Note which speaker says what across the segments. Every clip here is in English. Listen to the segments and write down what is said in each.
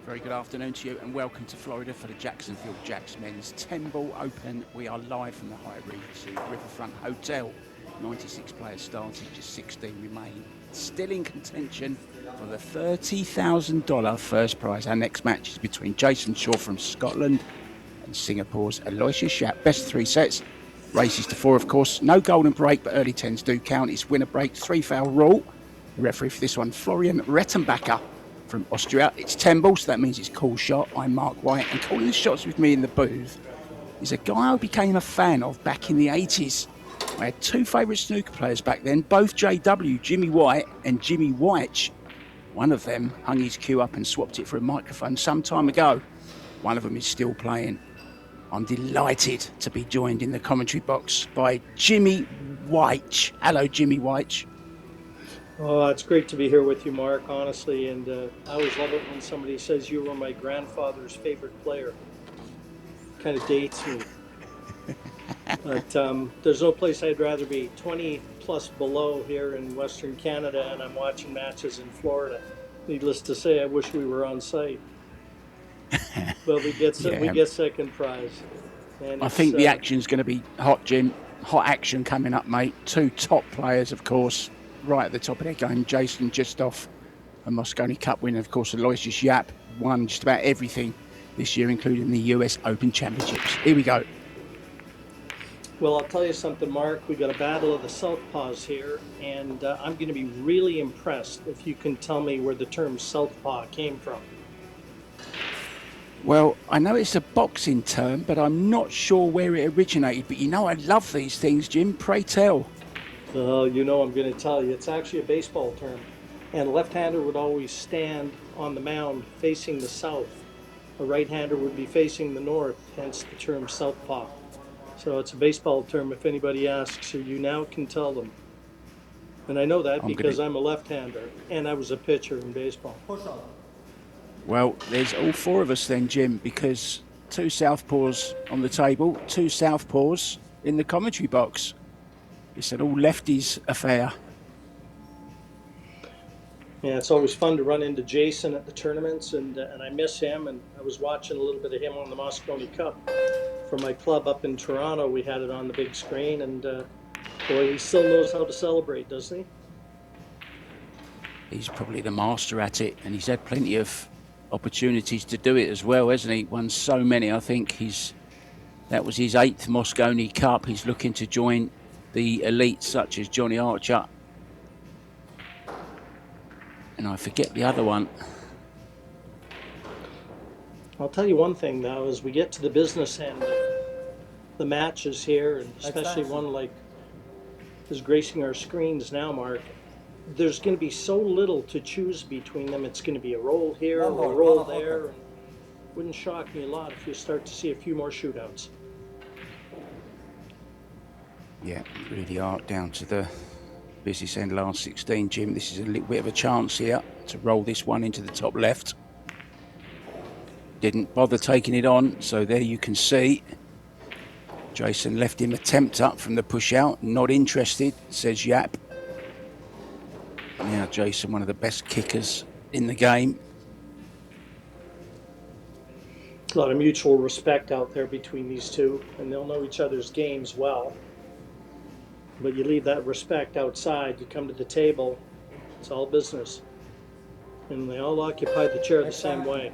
Speaker 1: Very good afternoon to you and welcome to Florida for the Jacksonville Jacks Men's 10-ball Open. We are live from the Hyatt Regency Riverfront Hotel. 96 players started, just 16 remain. Still in contention for the $30,000 first prize. Our next match is between Jason Shaw from Scotland and Singapore's Aloysius Yapp. Best 3 sets. Races to 4, of course. No golden break, but early 10s do count. It's winner break, 3-foul rule. The referee for this one, Florian Rettenbacher from Austria. It's 10 balls, so that means it's call shot. I'm Mark White, and calling the shots with me in the booth is a guy I became a fan of back in the 80s. I had 2 favourite snooker players back then, both JW, Jimmy White and Jimmy White. One of them hung his cue up and swapped it for a microphone some time ago. One of them is still playing. I'm delighted to be joined in the commentary box by Jimmy White. Hello, Jimmy White.
Speaker 2: Oh, it's great to be here with you, Mark, honestly, and I always love it when somebody says you were my grandfather's favorite player. Kind of dates me. But there's no place I'd rather be. 20 plus below here in Western Canada, and I'm watching matches in Florida. Needless to say, I wish we were on site. But we get second prize. And
Speaker 1: I think the action's going to be hot, Jim. Hot action coming up, mate. 2 top players, of course, right at the top of their game. Jason just off a Mosconi Cup winner, of course. Aloysius Yapp won just about everything this year, including the US Open Championships. Here we go.
Speaker 2: Well, I'll tell you something, Mark. We got a battle of the southpaws here, and I'm going to be really impressed if you can tell me where the term southpaw came from.
Speaker 1: Well, I know it's a boxing term, but I'm not sure where it originated. But you know I love these things, Jim. Pray tell.
Speaker 2: You know I'm going to tell you. It's actually a baseball term. And a left-hander would always stand on the mound facing the south. A right-hander would be facing the north, hence the term southpaw. So it's a baseball term. If anybody asks you now can tell them. And I know that because I'm a left-hander, and I was a pitcher in baseball.
Speaker 1: Well, there's all 4 of us then, Jim, because 2 southpaws on the table, 2 southpaws in the commentary box. It's an all lefties affair.
Speaker 2: Yeah, it's always fun to run into Jason at the tournaments, and I miss him. And I was watching a little bit of him on the Mosconi Cup for my club up in Toronto. We had it on the big screen, and boy, he still knows how to celebrate, doesn't he?
Speaker 1: He's probably the master at it, and he's had plenty of opportunities to do it as well, hasn't he? Won so many. I think that was his 8th Mosconi Cup. He's looking to join the elites such as Johnny Archer. And I forget the other one.
Speaker 2: I'll tell you one thing, though, as we get to the business end of the matches here, and especially one like is gracing our screens now, Mark, there's going to be so little to choose between them. It's going to be a roll here, a roll there. And it wouldn't shock me a lot if you start to see a few more shootouts.
Speaker 1: Yeah, really are down to the business end last 16, Jim. This is a little bit of a chance here to roll this one into the top left. Didn't bother taking it on, so there you can see Jason left him attempt up from the push out. Not interested, says Yapp. Now Jason, one of the best kickers in the game.
Speaker 2: A lot of mutual respect out there between these two, and they'll know each other's games well. But you leave that respect outside, you come to the table, it's all business. And they all occupy the chair the same way.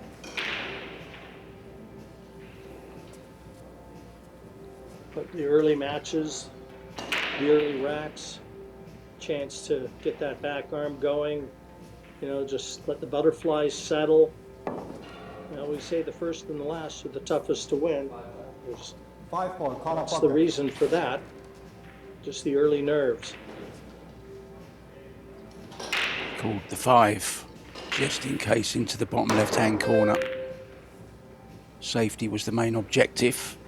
Speaker 2: But the early matches, the early racks, chance to get that back arm going, just let the butterflies settle. I always say the first and the last are the toughest to win. That's the reason for that. Just the early nerves.
Speaker 1: Called the 5, just in case, into the bottom left-hand corner. Safety was the main objective.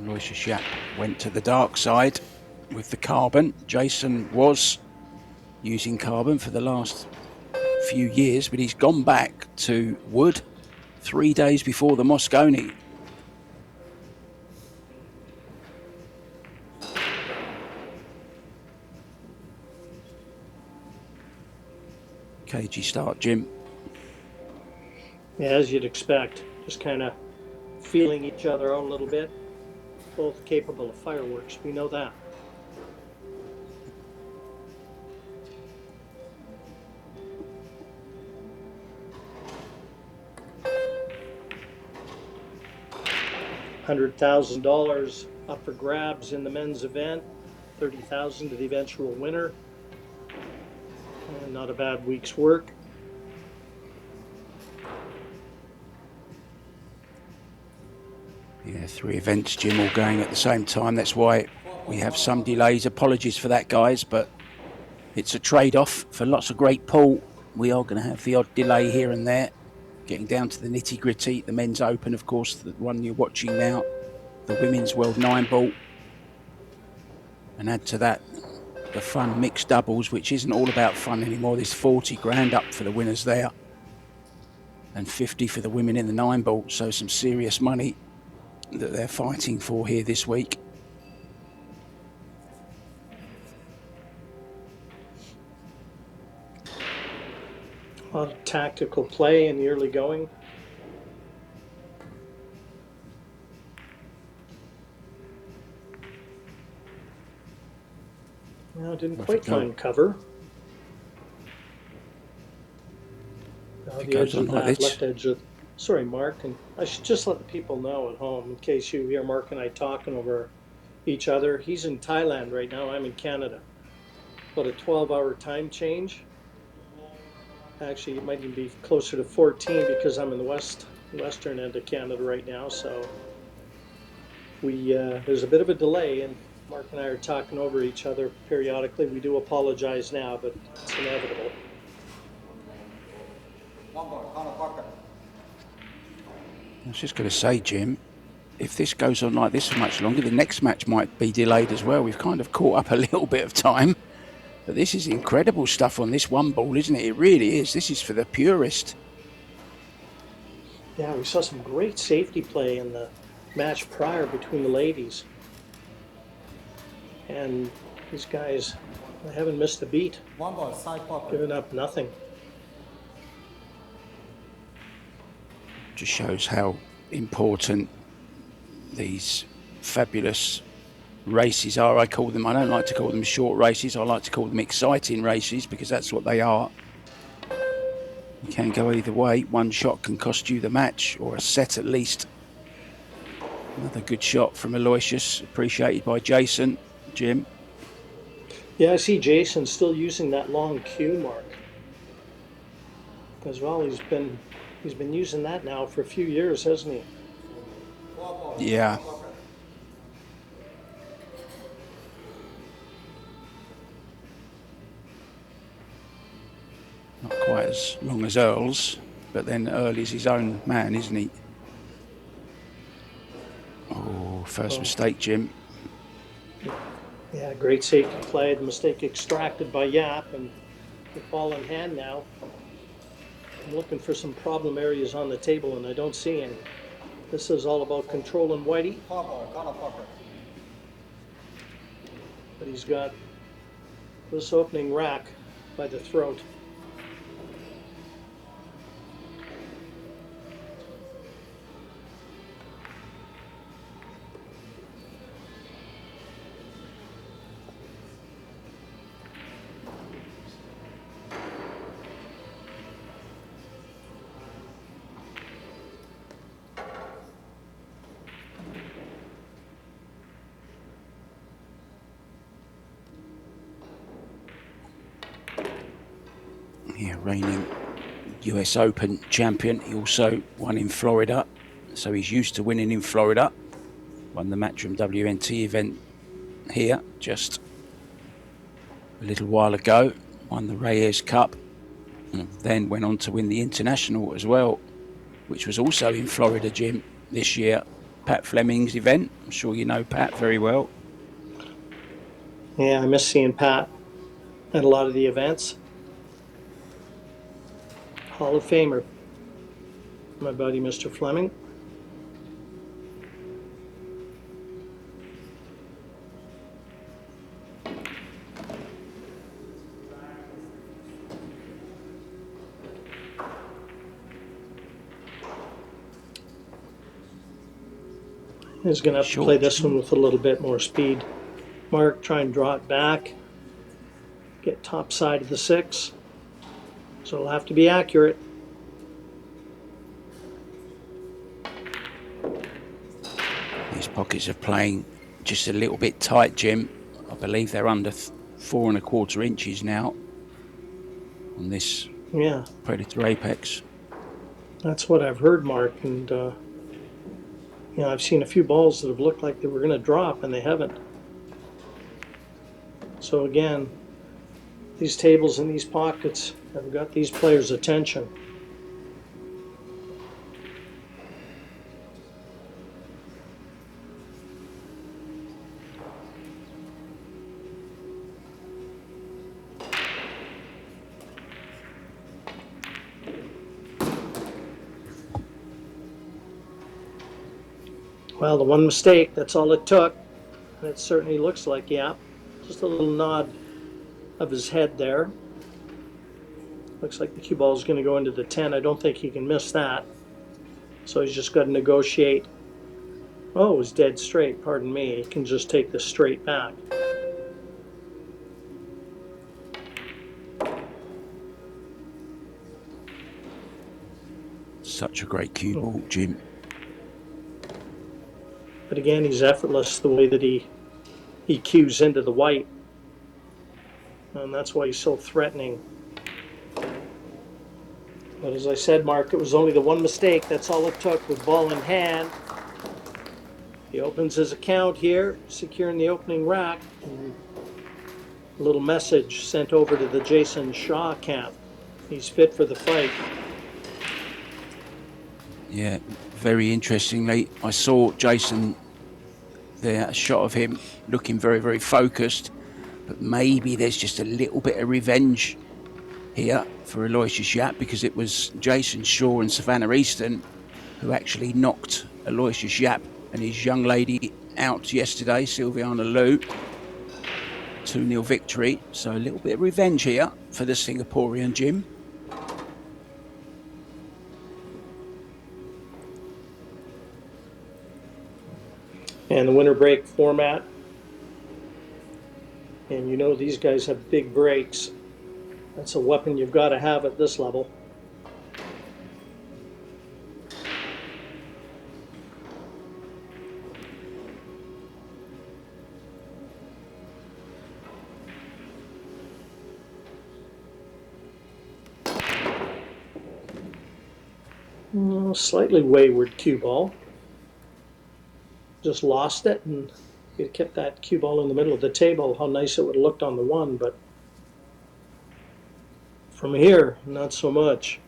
Speaker 1: Aloysius Yapp went to the dark side with the carbon. Jason was using carbon for the last few years, but he's gone back to wood 3 days before the Moscone. Cagey start, Jim.
Speaker 2: Yeah, as you'd expect, just kind of feeling each other out a little bit. Both capable of fireworks, we know that. $100,000 up for grabs in the men's event. $30,000 to the eventual winner. Not a bad week's work.
Speaker 1: Yeah, 3 events, Jim, all going at the same time. That's why we have some delays. Apologies for that, guys, but it's a trade-off for lots of great pool. We are going to have the odd delay here and there. Getting down to the nitty-gritty. The men's open, of course, the one you're watching now. The women's World 9-ball. And add to that the fun mixed doubles, which isn't all about fun anymore. There's 40 grand up for the winners there. And 50 for the women in the 9-ball. So some serious money that they're fighting for here this week.
Speaker 2: A lot of tactical play in the early going. Well, didn't quite find cover. The edge of that left edge of... Sorry, Mark, and I should just let the people know at home, in case you hear Mark and I talking over each other. He's in Thailand right now, I'm in Canada. About a 12-hour time change. Actually, it might even be closer to 14 because I'm in the western end of Canada right now, so there's a bit of a delay, and Mark and I are talking over each other periodically. We do apologize now, but it's inevitable.
Speaker 1: I was just going to say, Jim, if this goes on like this for much longer, the next match might be delayed as well. We've kind of caught up a little bit of time. But this is incredible stuff on this one ball, isn't it? It really is. This is for the purist.
Speaker 2: Yeah, we saw some great safety play in the match prior between the ladies. And these guys, they haven't missed a beat.
Speaker 3: One ball, side pocket.
Speaker 2: Giving up nothing.
Speaker 1: Just shows how important these fabulous races are. I don't like to call them short races. I like to call them exciting races because that's what they are. You can go either way. One shot can cost you the match, or a set at least. Another good shot from Aloysius, appreciated by Jason. Jim?
Speaker 2: Yeah, I see Jason still using that long cue, Mark. As well, he's been using that now for a few years, hasn't he?
Speaker 1: Yeah. Not quite as long as Earl's, but then Earl is his own man, isn't he? Oh, first mistake, Jim.
Speaker 2: Yeah, great safety play. The mistake extracted by Yapp, and the ball in hand now. I'm looking for some problem areas on the table, and I don't see any. This is all about controlling Whitey. But he's got this opening rack by the throat.
Speaker 1: Yeah, reigning US Open champion. He also won in Florida, so he's used to winning in Florida. Won the Matchroom WNT event here just a little while ago. Won the Reyes Cup, and then went on to win the International as well, which was also in Florida, Jim, this year. Pat Fleming's event. I'm sure you know Pat very well.
Speaker 2: Yeah, I miss seeing Pat at a lot of the events. Hall of Famer, my buddy Mr. Fleming. He's going to have to play this one with a little bit more speed. Mark, try and draw it back. Get top side of the 6. So it'll have to be accurate.
Speaker 1: These pockets are playing just a little bit tight, Jim. I believe they're under 4 1/4 inches now on this Predator Apex.
Speaker 2: That's what I've heard, Mark. And I've seen a few balls that have looked like they were going to drop, and they haven't. So again, these tables and these pockets have got these players' attention. Well, the one mistake, that's all it took. And it certainly looks like Yapp. Just a little nod of his head there. Looks like the cue ball is going to go into the 10. I don't think he can miss that. So he's just got to negotiate. Oh, it was dead straight, pardon me. He can just take this straight back.
Speaker 1: Such a great cue ball, Jim.
Speaker 2: But again, he's effortless the way that he cues into the white. And that's why he's so threatening. But as I said, Mark, it was only the one mistake. That's all it took with ball in hand. He opens his account here, securing the opening rack. And a little message sent over to the Jason Shaw camp. He's fit for the fight.
Speaker 1: Yeah, very interestingly, I saw Jason there, a shot of him looking very, very focused, but maybe there's just a little bit of revenge here for Aloysius Yapp, because it was Jason Shaw and Savannah Easton who actually knocked Aloysius Yapp and his young lady out yesterday, Sylviana Liu. 2-0 victory, so a little bit of revenge here for the Singaporean Jim.
Speaker 2: And the winter break format. And you know these guys have big breaks. That's a weapon you've got to have at this level. Slightly wayward cue ball. Just lost it, and if you'd kept that cue ball in the middle of the table, how nice it would have looked on the 1, but from here, not so much.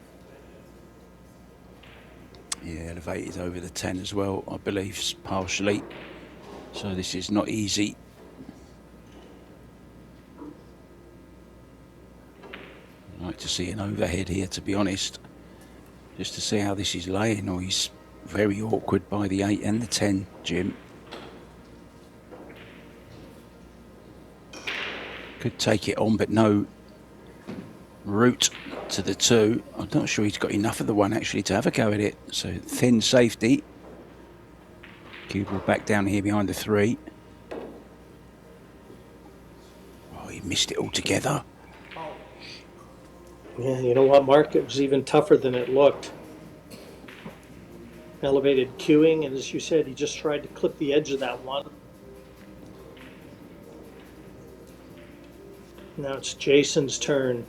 Speaker 1: Yeah, elevated over the 10 as well, I believe, partially. So this is not easy. I'd like to see an overhead here, to be honest, just to see how this is laying. Oh, he's very awkward by the 8 and the 10, Jim. Could take it on, but no route to the 2. I'm not sure he's got enough of the 1 actually to have a go at it. So thin safety. Cue ball back down here behind the 3. Oh, he missed it altogether.
Speaker 2: Yeah, you know what, Mark? It was even tougher than it looked. Elevated cueing, and as you said, he just tried to clip the edge of that 1. Now it's Jason's turn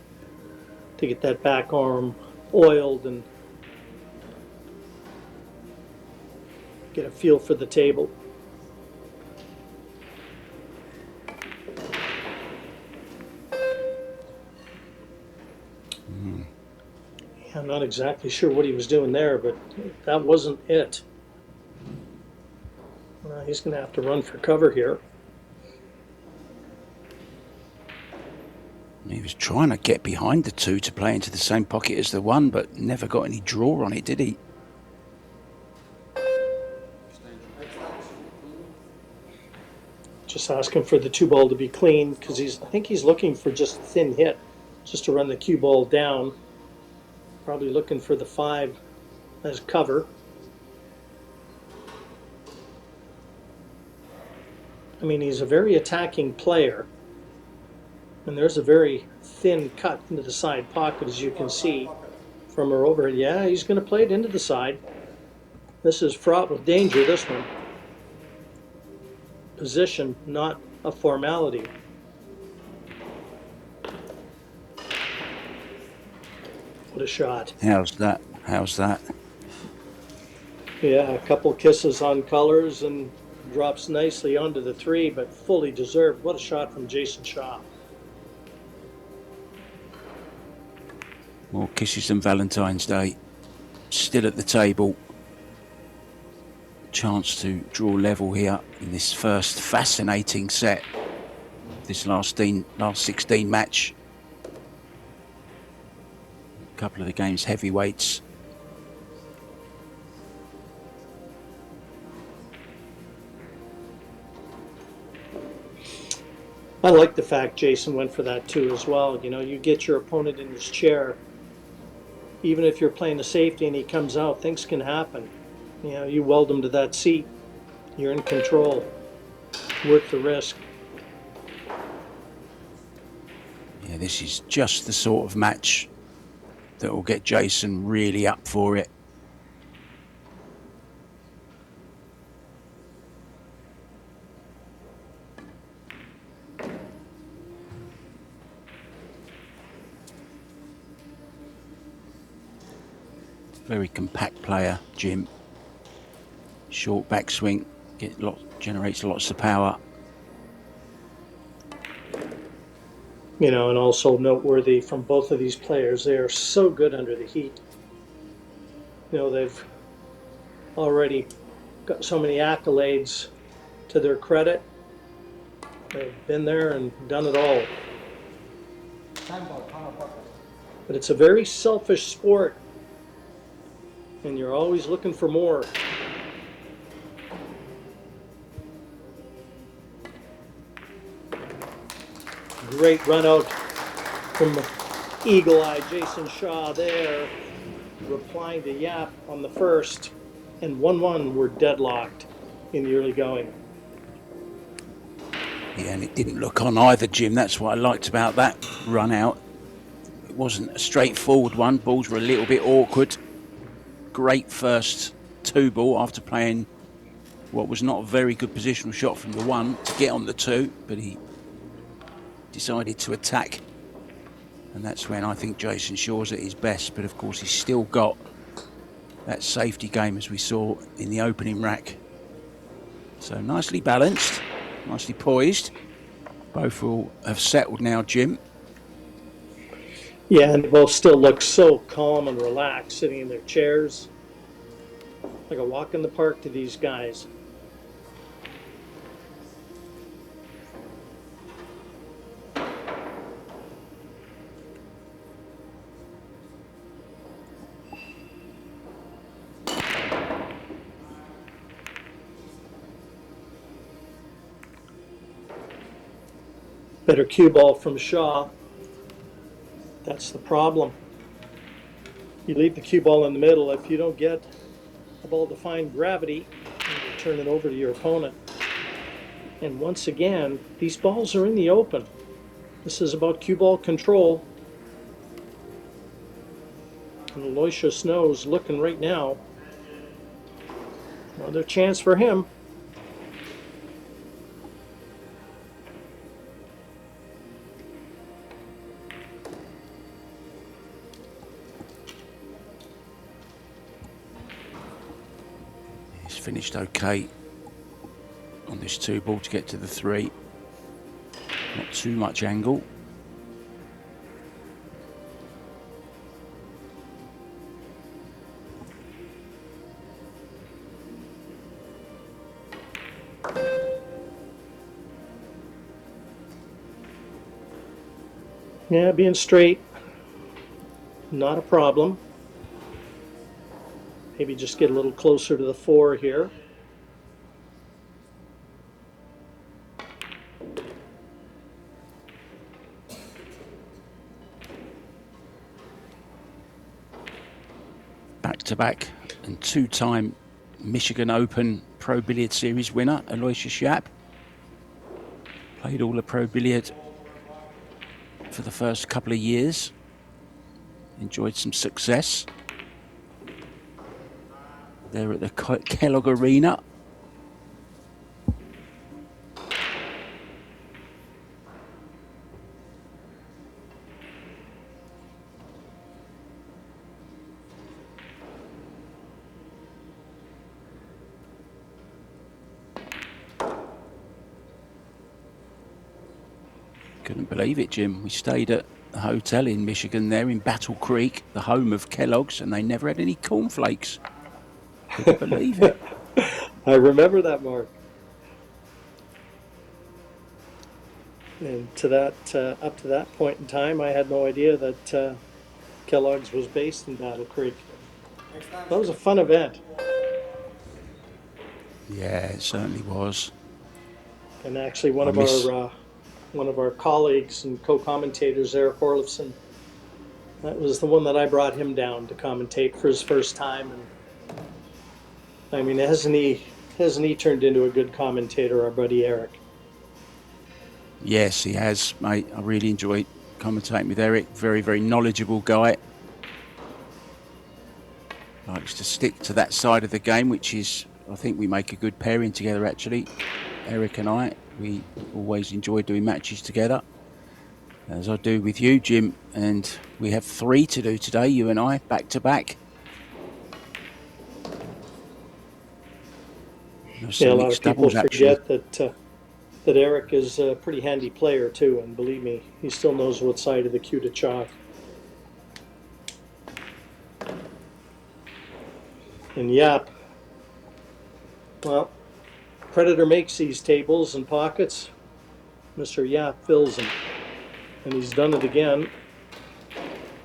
Speaker 2: to get that back arm oiled and get a feel for the table. I'm not exactly sure what he was doing there, but that wasn't it. He's going to have to run for cover here.
Speaker 1: He was trying to get behind the 2 to play into the same pocket as the 1, but never got any draw on it, did he?
Speaker 2: Just asking for the 2 ball to be clean because I think he's looking for just a thin hit, just to run the cue ball down. Probably looking for the 5 as cover. I mean, he's a very attacking player. And there's a very thin cut into the side pocket, as you can see from her overhead. Yeah, he's going to play it into the side. This is fraught with danger, this one. Position, not a formality. What a shot.
Speaker 1: How's that? How's that?
Speaker 2: Yeah, a couple kisses on colors and drops nicely onto the 3, but fully deserved. What a shot from Jason Shaw.
Speaker 1: More kisses than Valentine's Day. Still at the table. Chance to draw level here in this first fascinating set. This last 16 match. A couple of the game's heavyweights.
Speaker 2: I like the fact Jason went for that too as well. You know, you get your opponent in his chair. Even if you're playing a safety and he comes out, things can happen. You know, you weld him to that seat. You're in control. Worth the risk.
Speaker 1: Yeah, this is just the sort of match that will get Jason really up for it. Very compact player, Jim. Short backswing, generates lots of power.
Speaker 2: You know, and also noteworthy from both of these players, they are so good under the heat. You know, they've already got so many accolades to their credit. They've been there and done it all. But it's a very selfish sport. And you're always looking for more. Great run out from eagle-eyed Jason Shaw there, replying to Yapp on the first, and 1-1 were deadlocked in the early going.
Speaker 1: Yeah, and it didn't look on either, Jim. That's what I liked about that run out. It wasn't a straightforward one. Balls were a little bit awkward. Great first 2 ball after playing what was not a very good positional shot from the 1 to get on the 2, but he decided to attack, and that's when I think Jason Shaw's at his best. But of course he's still got that safety game as we saw in the opening rack. So nicely balanced, nicely poised. Both will have settled now, Jim.
Speaker 2: Yeah, and they both still look so calm and relaxed sitting in their chairs. Like a walk in the park to these guys. Better cue ball from Shaw. That's the problem. You leave the cue ball in the middle. If you don't get a ball to find gravity, you turn it over to your opponent. And once again, these balls are in the open. This is about cue ball control. And Aloysius Snow's looking right now. Another chance for him.
Speaker 1: Finished okay on this 2 ball to get to the 3. Not too much angle.
Speaker 2: Yeah, being straight, not a problem. Maybe just get a little closer to the 4 here.
Speaker 1: Back-to-back and two-time Michigan Open Pro Billiard Series winner, Aloysius Yapp. Played all the Pro Billiard for the first couple of years. Enjoyed some success there at the Kellogg Arena. Couldn't believe it, Jim. We stayed at a hotel in Michigan there in Battle Creek, the home of Kellogg's, and they never had any cornflakes. Couldn't believe it.
Speaker 2: I remember that, Mark. And to that, up to that point in time, I had no idea that Kellogg's was based in Battle Creek. That was a fun event.
Speaker 1: Yeah, it certainly was.
Speaker 2: And actually, one of our colleagues and co-commentators, Eric Orlifson, that was the one that I brought him down to commentate for his first time. And I mean, hasn't he turned into a good commentator, our buddy Eric?
Speaker 1: Yes, he has, mate. I really enjoyed commentating with Eric. Very, very knowledgeable guy. Likes to stick to that side of the game, which is, I think we make a good pairing together, actually. Eric and I, we always enjoy doing matches together, as I do with you, Jim. And we have 3 to do today, you and I, back to back.
Speaker 2: Yeah, a lot of people forget that Eric is a pretty handy player too, and believe me, he still knows what side of the cue to chalk. And Yapp, well, Predator makes these tables and pockets. Mr. Yapp fills them, and he's done it again.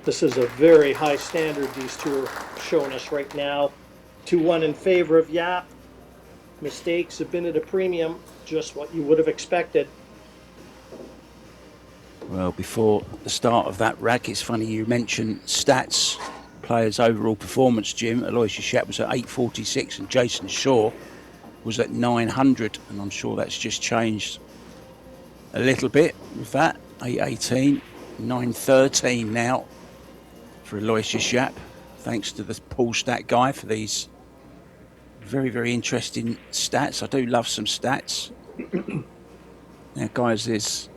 Speaker 2: This is a very high standard these two are showing us right now. 2-1 in favor of Yapp. Mistakes have been at a premium, just what you would have expected.
Speaker 1: Well, before the start of that rack, it's funny you mentioned stats, players' overall performance, Jim. Aloysius Yapp was at 846 and Jason Shaw was at 900, and I'm sure that's just changed a little bit with that. 818, 913 now for Aloysius Yapp, thanks to the pool stat guy for these very, very interesting stats. I do love some stats. Now, guys, there's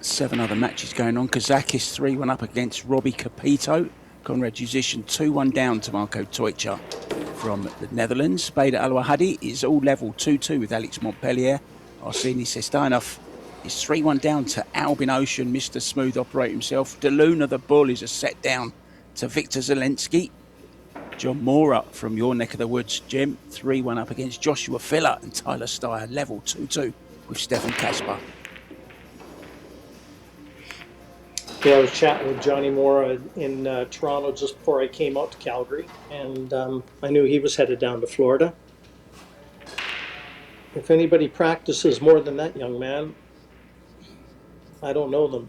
Speaker 1: 7 other matches going on. Kazakis 3-1 up against Robbie Capito. Conrad Musician 2-1 down to Marco Teucher from the Netherlands. Bader Al-Wahadi is all level 2-2 with Alex Montpellier. Arseni Sestanov is 3-1 down to Albin Ocean, Mr. Smooth Operator himself. DeLuna the Bull is a set down to Victor Zelensky. John Mora from your neck of the woods, Jim, 3-1 up against Joshua Filler, and Tyler Steyer, level 2-2 with Stefan Kasper.
Speaker 2: Yeah, I was chatting with Johnny Mora in Toronto just before I came out to Calgary, and I knew he was headed down to Florida. If anybody practices more than that young man, I don't know them.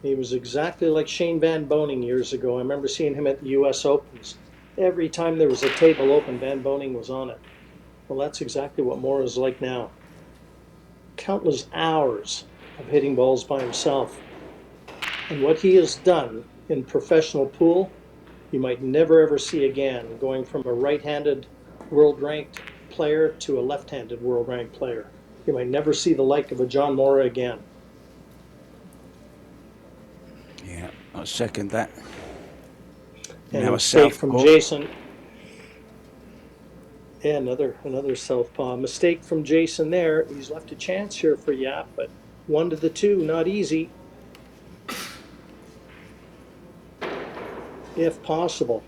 Speaker 2: He was exactly like Shane Van Boning years ago. I remember seeing him at the U.S. Opens. Every time there was a table open, Van Boning was on it. Well, that's exactly what Mora is like now. Countless hours of hitting balls by himself. And what he has done in professional pool, you might never ever see again, going from a right-handed world-ranked player to a left-handed world-ranked player. You might never see the like of a John Mora again.
Speaker 1: Yeah, I second that.
Speaker 2: And
Speaker 1: now
Speaker 2: a mistake from Jason. Yeah, another southpaw. Mistake from Jason there. He's left a chance here for Yapp, but 1 to the 2, not easy. If possible.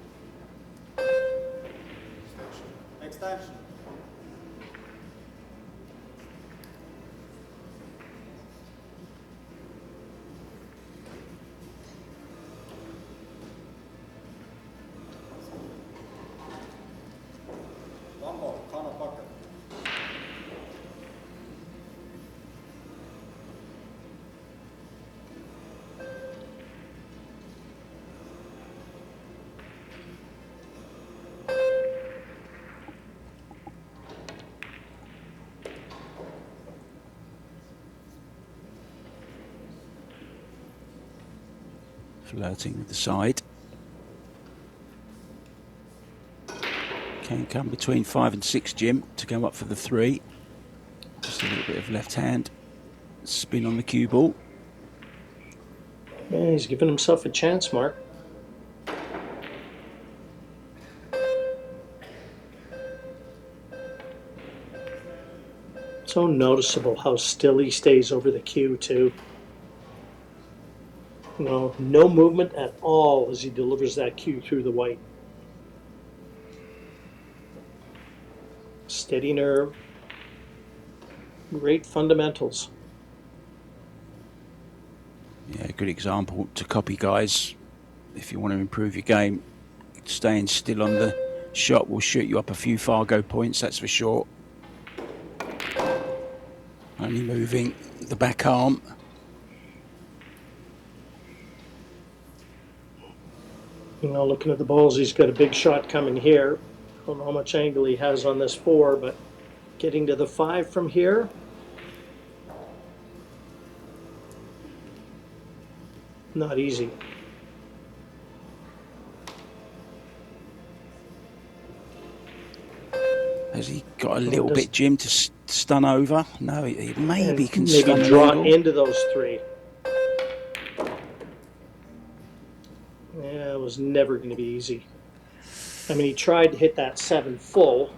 Speaker 3: Extension.
Speaker 1: Flirting with the side. Can come between 5 and 6, Jim, to go up for the 3. Just a little bit of left hand spin on the cue ball.
Speaker 2: Yeah, he's giving himself a chance, Mark. So noticeable how still he stays over the cue, too. No movement at all as he delivers that cue through the white. Steady nerve. Great fundamentals.
Speaker 1: Yeah, good example to copy, guys. If you want to improve your game, staying still on the shot will shoot you up a few Fargo points, that's for sure. Only moving the back arm.
Speaker 2: You know, looking at the balls, he's got a big shot coming here. I don't know how much angle he has on this 4, but getting to the 5 from here. Not easy.
Speaker 1: Has he got a little bit, Jim, to stun over? No, he maybe can
Speaker 2: maybe
Speaker 1: stun
Speaker 2: draw
Speaker 1: the
Speaker 2: into those 3. Yeah, it was never going to be easy. I mean, he tried to hit that 7 full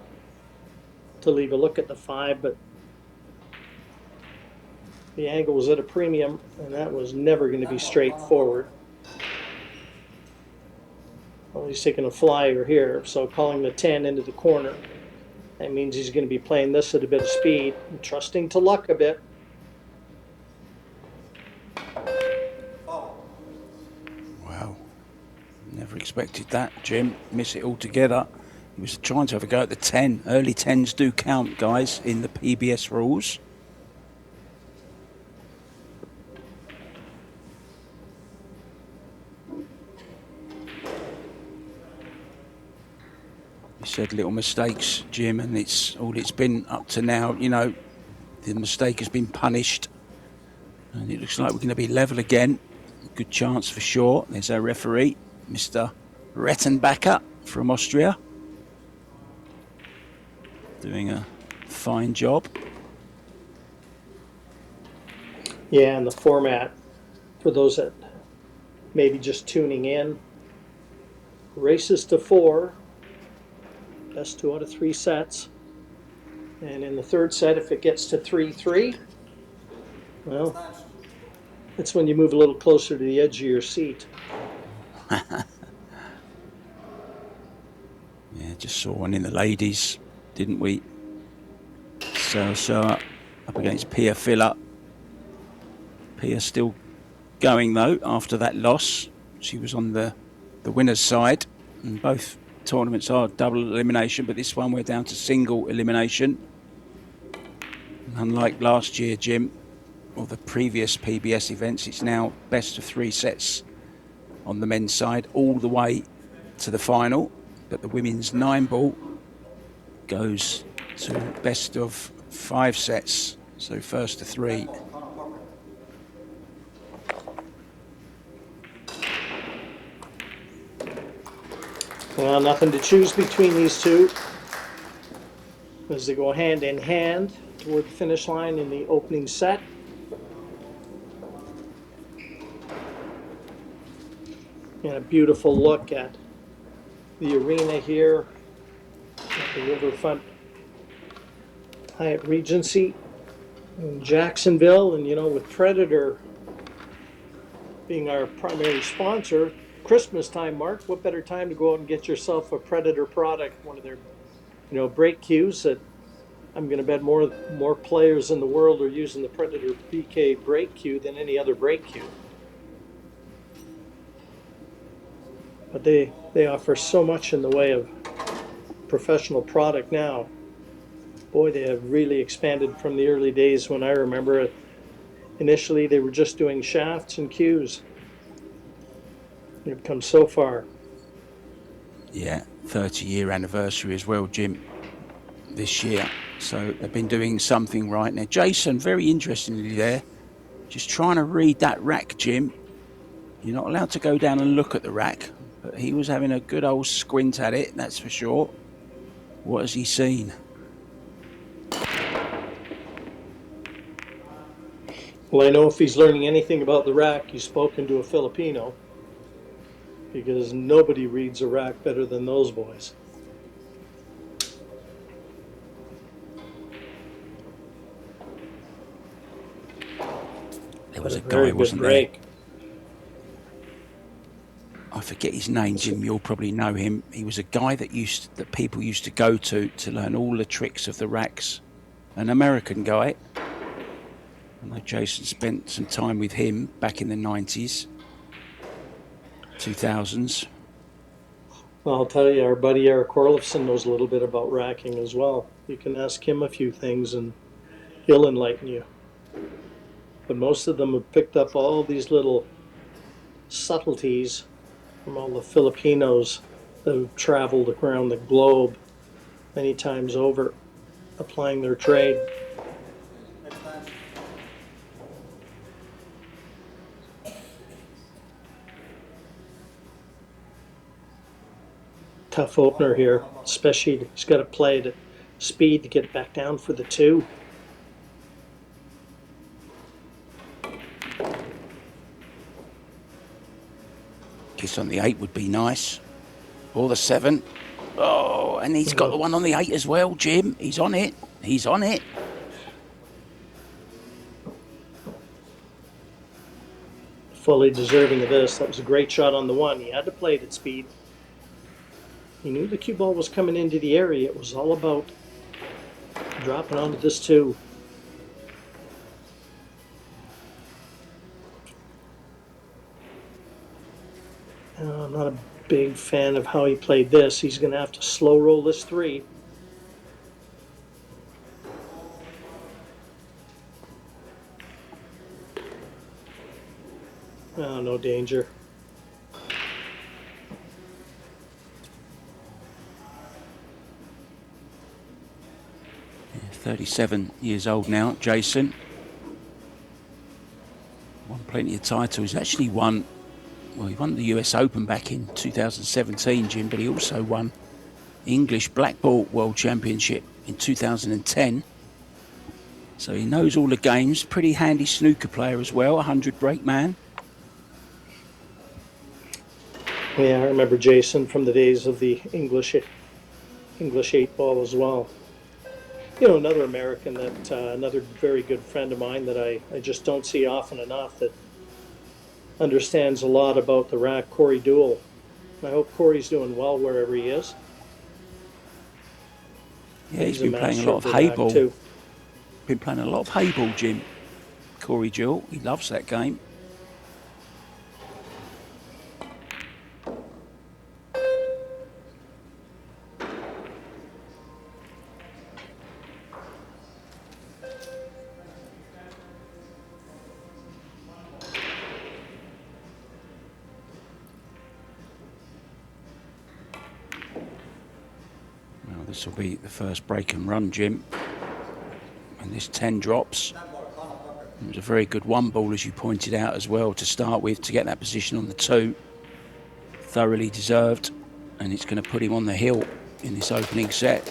Speaker 2: to leave a look at the 5, but the angle was at a premium, and that was never going to be straightforward. Well, he's taking a flyer here, so calling the 10 into the corner. That means he's going to be playing this at a bit of speed and trusting to luck a bit.
Speaker 1: Wow. Never expected that, Jim. Miss it altogether. He was trying to have a go at the 10. Early 10s do count, guys, in the PBS rules. You said little mistakes, Jim, and it's all it's been up to now. You know, the mistake has been punished. And it looks like we're going to be level again. Good chance for sure. There's our referee, Mr. Rettenbacher from Austria. Doing a fine job.
Speaker 2: Yeah, and the format, for those that may be just tuning in, races to 4, best 2 out of 3 sets. And in the 3rd set, if it gets to 3-3, well, that's when you move a little closer to the edge of your seat.
Speaker 1: Yeah, just saw one in the ladies, didn't we? So up against Pia Filler. Pia still going though after that loss. She was on the winner's side, and both tournaments are double elimination, but this one we're down to single elimination. Unlike last year, Jim, or the previous PBS events, it's now best of 3 sets on the men's side all the way to the final. But the women's 9-ball goes to best of 5 sets, so first to 3.
Speaker 2: Well, nothing to choose between these two as they go hand in hand toward the finish line in the opening set. And a beautiful look at the arena here at the Riverfront Hyatt Regency in Jacksonville. And you know, with Predator being our primary sponsor, Christmas time, Mark, what better time to go out and get yourself a Predator product, one of their, you know, brake cues that I'm going to bet more players in the world are using the Predator PK brake cue than any other brake cue. But they offer so much in the way of professional product now. Boy, they have really expanded from the early days when I remember it. Initially, they were just doing shafts and cues. They've come so far.
Speaker 1: Yeah, 30-year anniversary as well, Jim, this year. So they've been doing something right now. Jason, very interestingly there, just trying to read that rack, Jim. You're not allowed to go down and look at the rack, but he was having a good old squint at it, that's for sure. What has he seen?
Speaker 2: Well, I know if he's learning anything about the rack, he's spoken to a Filipino, because nobody reads a rack better than those boys.
Speaker 1: There was a guy, wasn't there? I forget his name, Jim. You'll probably know him. He was a guy that people used to go to learn all the tricks of the racks. An American guy. I know Jason spent some time with him back in the 90s, 2000s.
Speaker 2: Well, I'll tell you, our buddy Eric Orlifson knows a little bit about racking as well. You can ask him a few things and he'll enlighten you. But most of them have picked up all these little subtleties from all the Filipinos that have traveled around the globe many times over, applying their trade. Tough opener here, especially he's got to play at speed to get back down for the 2.
Speaker 1: Kiss on the 8 would be nice. Or the 7. Oh, and he's got the one on the 8 as well, Jim. He's on it. He's on it.
Speaker 2: Fully deserving of this. That was a great shot on the 1. He had to play it at speed. He knew the cue ball was coming into the area. It was all about dropping onto this 2. I'm not a big fan of how he played this. He's going to have to slow roll this 3. Oh, no danger.
Speaker 1: Yeah, 37 years old now, Jason. Won plenty of titles. He actually won, well, he won the US Open back in 2017, Jim, but he also won English Black Ball World Championship in 2010. So he knows all the games. Pretty handy snooker player as well, 100 break man.
Speaker 2: Yeah, I remember Jason from the days of the English 8 ball as well. You know, another American that, another very good friend of mine that I just don't see often enough that understands a lot about the rack, Corey Duell. I hope Corey's doing well wherever he is.
Speaker 1: Yeah, he's been playing a lot of hay ball. Too. Been playing a lot of hay ball, Jim. Corey Duell, he loves that game. This will be the first break and run, Jim. And this 10 drops. It was a very good 1 ball, as you pointed out as well, to start with, to get that position on the 2. Thoroughly deserved. And it's going to put him on the hill in this opening set.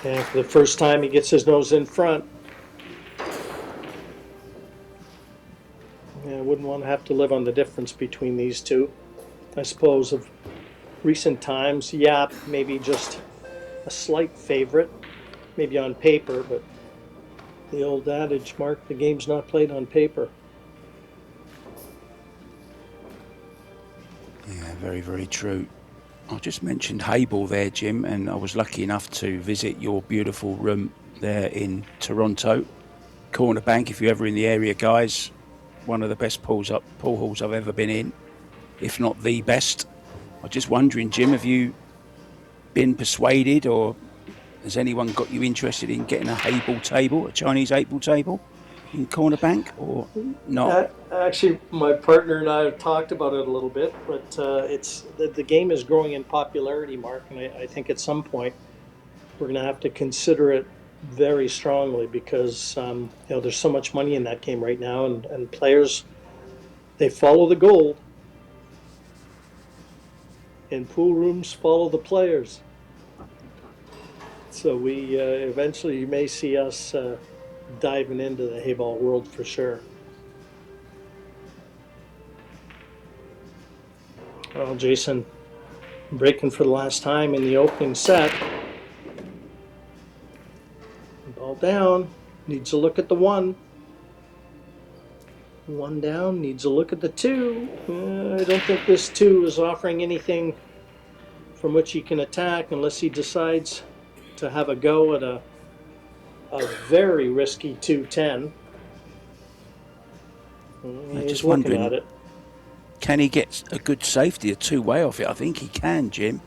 Speaker 2: And for the first time, he gets his nose in front. Yeah, I wouldn't want to have to live on the difference between these two. I suppose of recent times, Yapp maybe just a slight favorite, maybe on paper, but the old adage, Mark, the game's not played on paper.
Speaker 1: Yeah, very, very true. I just mentioned Hayball there, Jim, and I was lucky enough to visit your beautiful room there in Toronto. Corner Bank, if you're ever in the area, guys, one of the best pool halls I've ever been in, if not the best. I'm just wondering, Jim, have you been persuaded, or has anyone got you interested in getting a Hayball table, a Chinese 8-ball table in Corner Bank, or not?
Speaker 2: Actually, my partner and I have talked about it a little bit, but the game is growing in popularity, Mark, and I think at some point we're going to have to consider it very strongly because there's so much money in that game right now, and players, they follow the gold, and pool rooms follow the players. So we eventually you may see us diving into the hayball world for sure. Well, Jason breaking for the last time in the opening set. Ball down, needs to look at the one. One down, needs a look at the two. I don't think this two is offering anything from which he can attack unless he decides to have a go at a very risky 210. He's
Speaker 1: Just
Speaker 2: looking
Speaker 1: wondering,
Speaker 2: at it.
Speaker 1: can he get a good safety, a two-way off it? I think he can, Jim.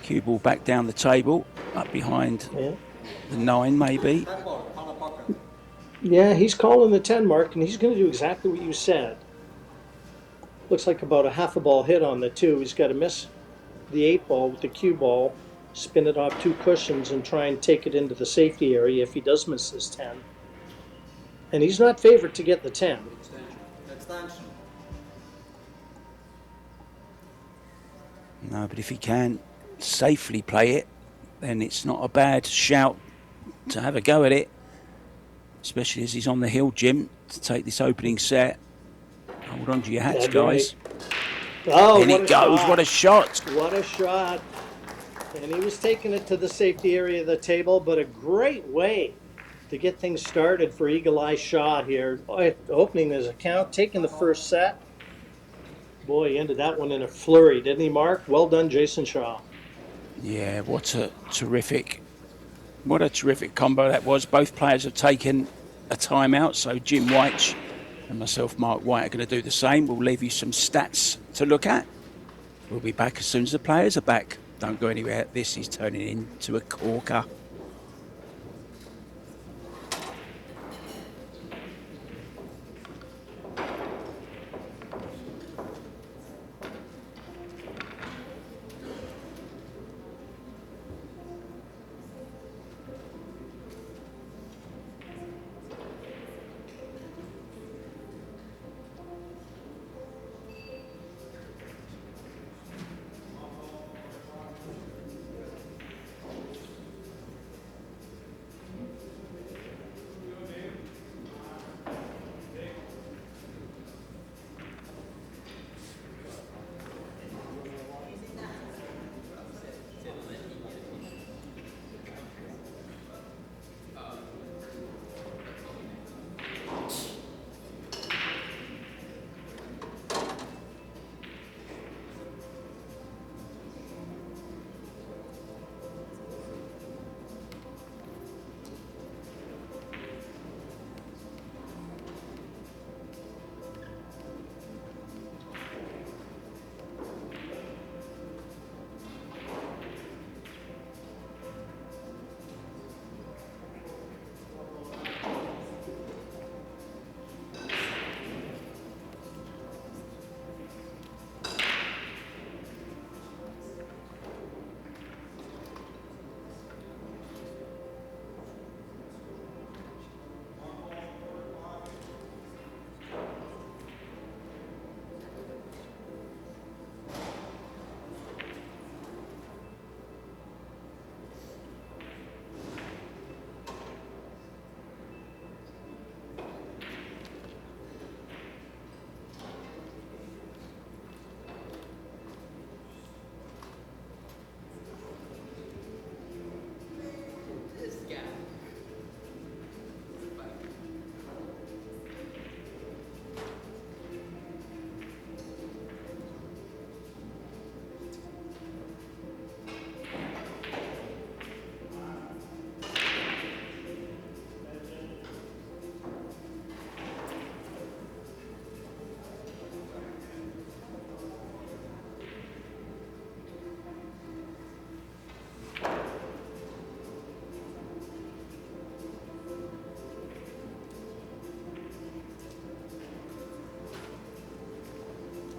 Speaker 1: Cue ball back down the table, up behind the 9 maybe.
Speaker 2: Yeah, he's calling the 10 mark, and he's going to do exactly what you said. Looks like about a half a ball hit on the 2. He's got to miss the 8 ball with the cue ball, spin it off 2 cushions, and try and take it into the safety area if he does miss his 10. And he's not favored to get the 10.
Speaker 3: Extension.
Speaker 1: No, but if he can safely play it, then it's not a bad shout to have a go at it. Especially as he's on the hill, Jim, to take this opening set. Hold on to your hats, guys.
Speaker 2: Right. Oh,
Speaker 1: and it goes. What a shot.
Speaker 2: What a shot. And he was taking it to the safety area of the table, but a great way to get things started for Eagle Eye Shot here. Boy, opening his account, taking the first set. Boy, he ended that one in a flurry, didn't he, Mark? Well done, Jason Shaw.
Speaker 1: Yeah, what a terrific combo that was. Both players have taken a timeout, so Jim White and myself, Mark White, are going to do the same. We'll leave you some stats to look at. We'll be back as soon as the players are back. Don't go anywhere. This is turning into a corker.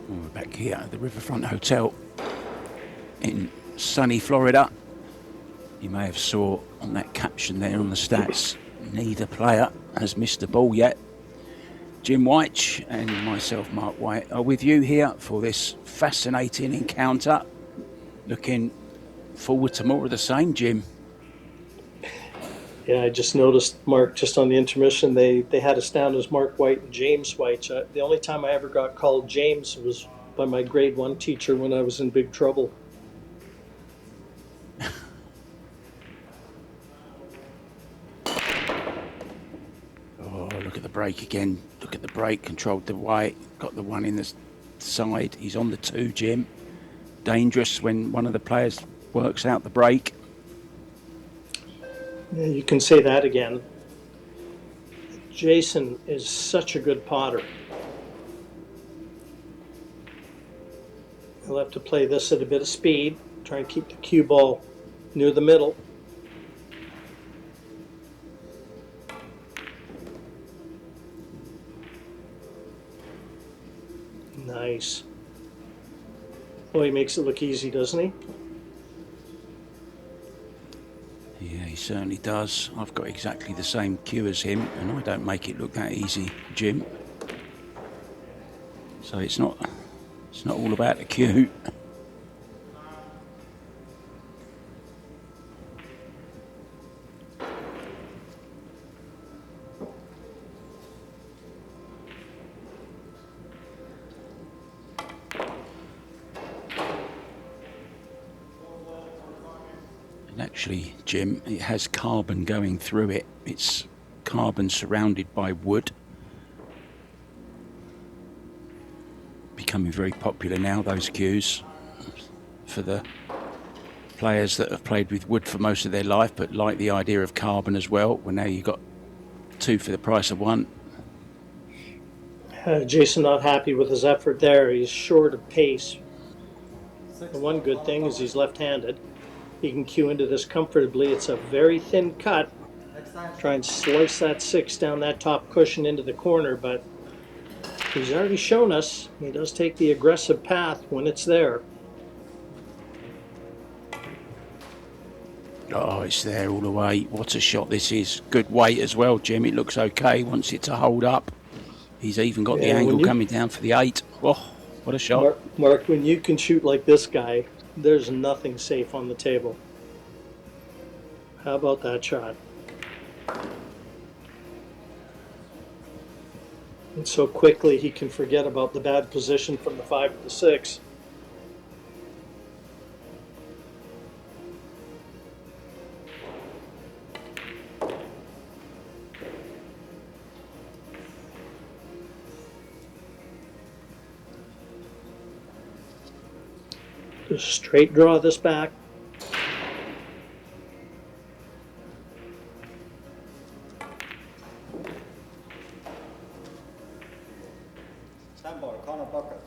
Speaker 1: We're back here at the Riverfront Hotel in sunny Florida. You may have saw on that caption there on the stats, neither player has missed a ball yet. Jim White and myself, Mark White, are with you here for this fascinating encounter. Looking forward to more of the same, Jim.
Speaker 2: Yeah, I just noticed, Mark, just on the intermission, they had us down as Mark White and James White. The only time I ever got called James was by my grade 1 teacher when I was in big trouble.
Speaker 1: Oh, look at the break again. Look at the break, controlled the white, got the one in the side. He's on the 2, Jim. Dangerous when one of the players works out the break.
Speaker 2: Yeah, you can say that again. Jason is such a good potter. He'll have to play this at a bit of speed, try and keep the cue ball near the middle. Nice. Oh, he makes it look easy, doesn't he?
Speaker 1: Yeah, he certainly does. I've got exactly the same cue as him, and I don't make it look that easy, Jim. So it's not all about the cue. Actually, Jim, it has carbon going through it. It's carbon surrounded by wood. Becoming very popular now, those cues, for the players that have played with wood for most of their life, but like the idea of carbon as well. Well, now you've got 2 for the price of 1.
Speaker 2: Jason not happy with his effort there. He's short of pace. The one good thing is he's left-handed. He can cue into this comfortably. It's a very thin cut. Try and slice that 6 down that top cushion into the corner, but he's already shown us he does take the aggressive path when it's there.
Speaker 1: Oh, it's there all the way. What a shot this is. Good weight as well, Jim. It looks okay. Wants it to hold up. He's even got the angle coming down for the 8. Oh, what a shot.
Speaker 2: Mark, when you can shoot like this guy, there's nothing safe on the table. How about that shot? And so quickly he can forget about the bad position from the 5 to the 6. Just straight draw this back.
Speaker 3: Stand by, corner bucket.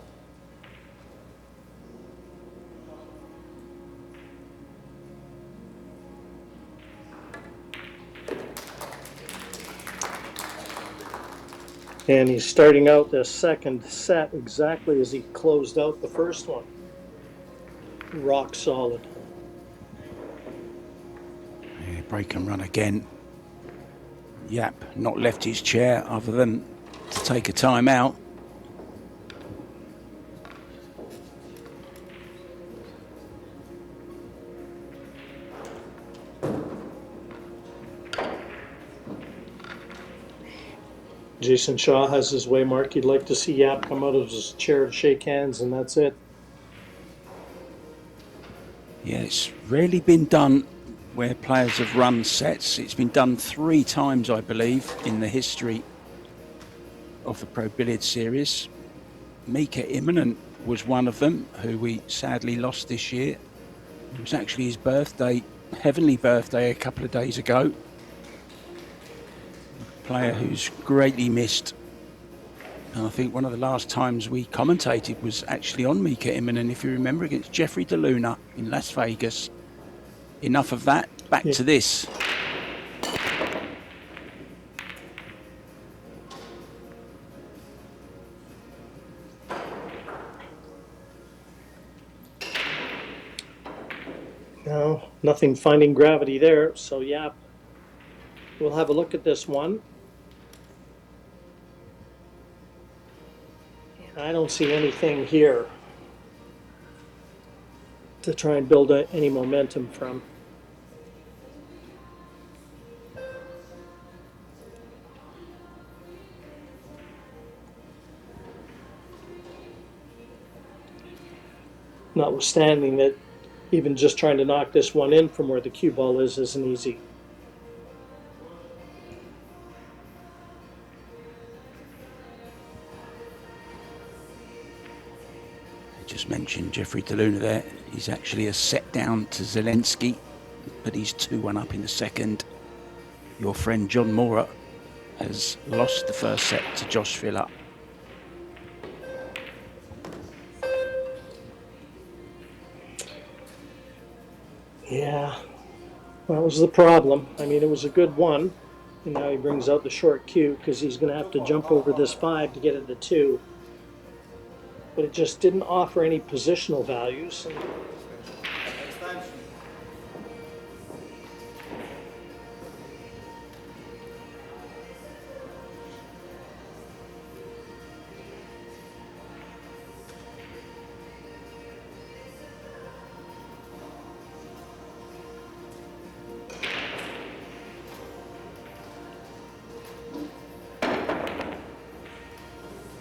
Speaker 2: And he's starting out this second set exactly as he closed out the first one. Rock solid.
Speaker 1: Yeah, break and run again. Yapp not left his chair other than to take a time out.
Speaker 2: Jason Shaw has his way, Mark. You'd like to see Yapp come out of his chair to shake hands, and that's it.
Speaker 1: Yeah, it's rarely been done where players have run sets. It's been done 3 times, I believe, in the history of the Pro Billiards series. Mika Imminent was one of them, who we sadly lost this year. It was actually his birthday, heavenly birthday, a couple of days ago. A player who's greatly missed. And I think one of the last times we commentated was actually on Mika Imminent, if you remember, against Jeffrey DeLuna in Las Vegas. Enough of that, back to this.
Speaker 2: No, nothing finding gravity there. So Yapp, we'll have a look at this one. And I don't see anything here to try and build any momentum from. Notwithstanding that even just trying to knock this one in from where the cue ball is isn't easy.
Speaker 1: I just mentioned Jeffrey DeLuna there. He's actually a set down to Zelensky, but he's 2-1 up in the second. Your friend John Mora has lost the first set to Josh Filler.
Speaker 2: Yeah, that was the problem. I mean, it was a good one. And now he brings out the short cue because he's going to have to jump over this 5 to get it to 2. But it just didn't offer any positional values.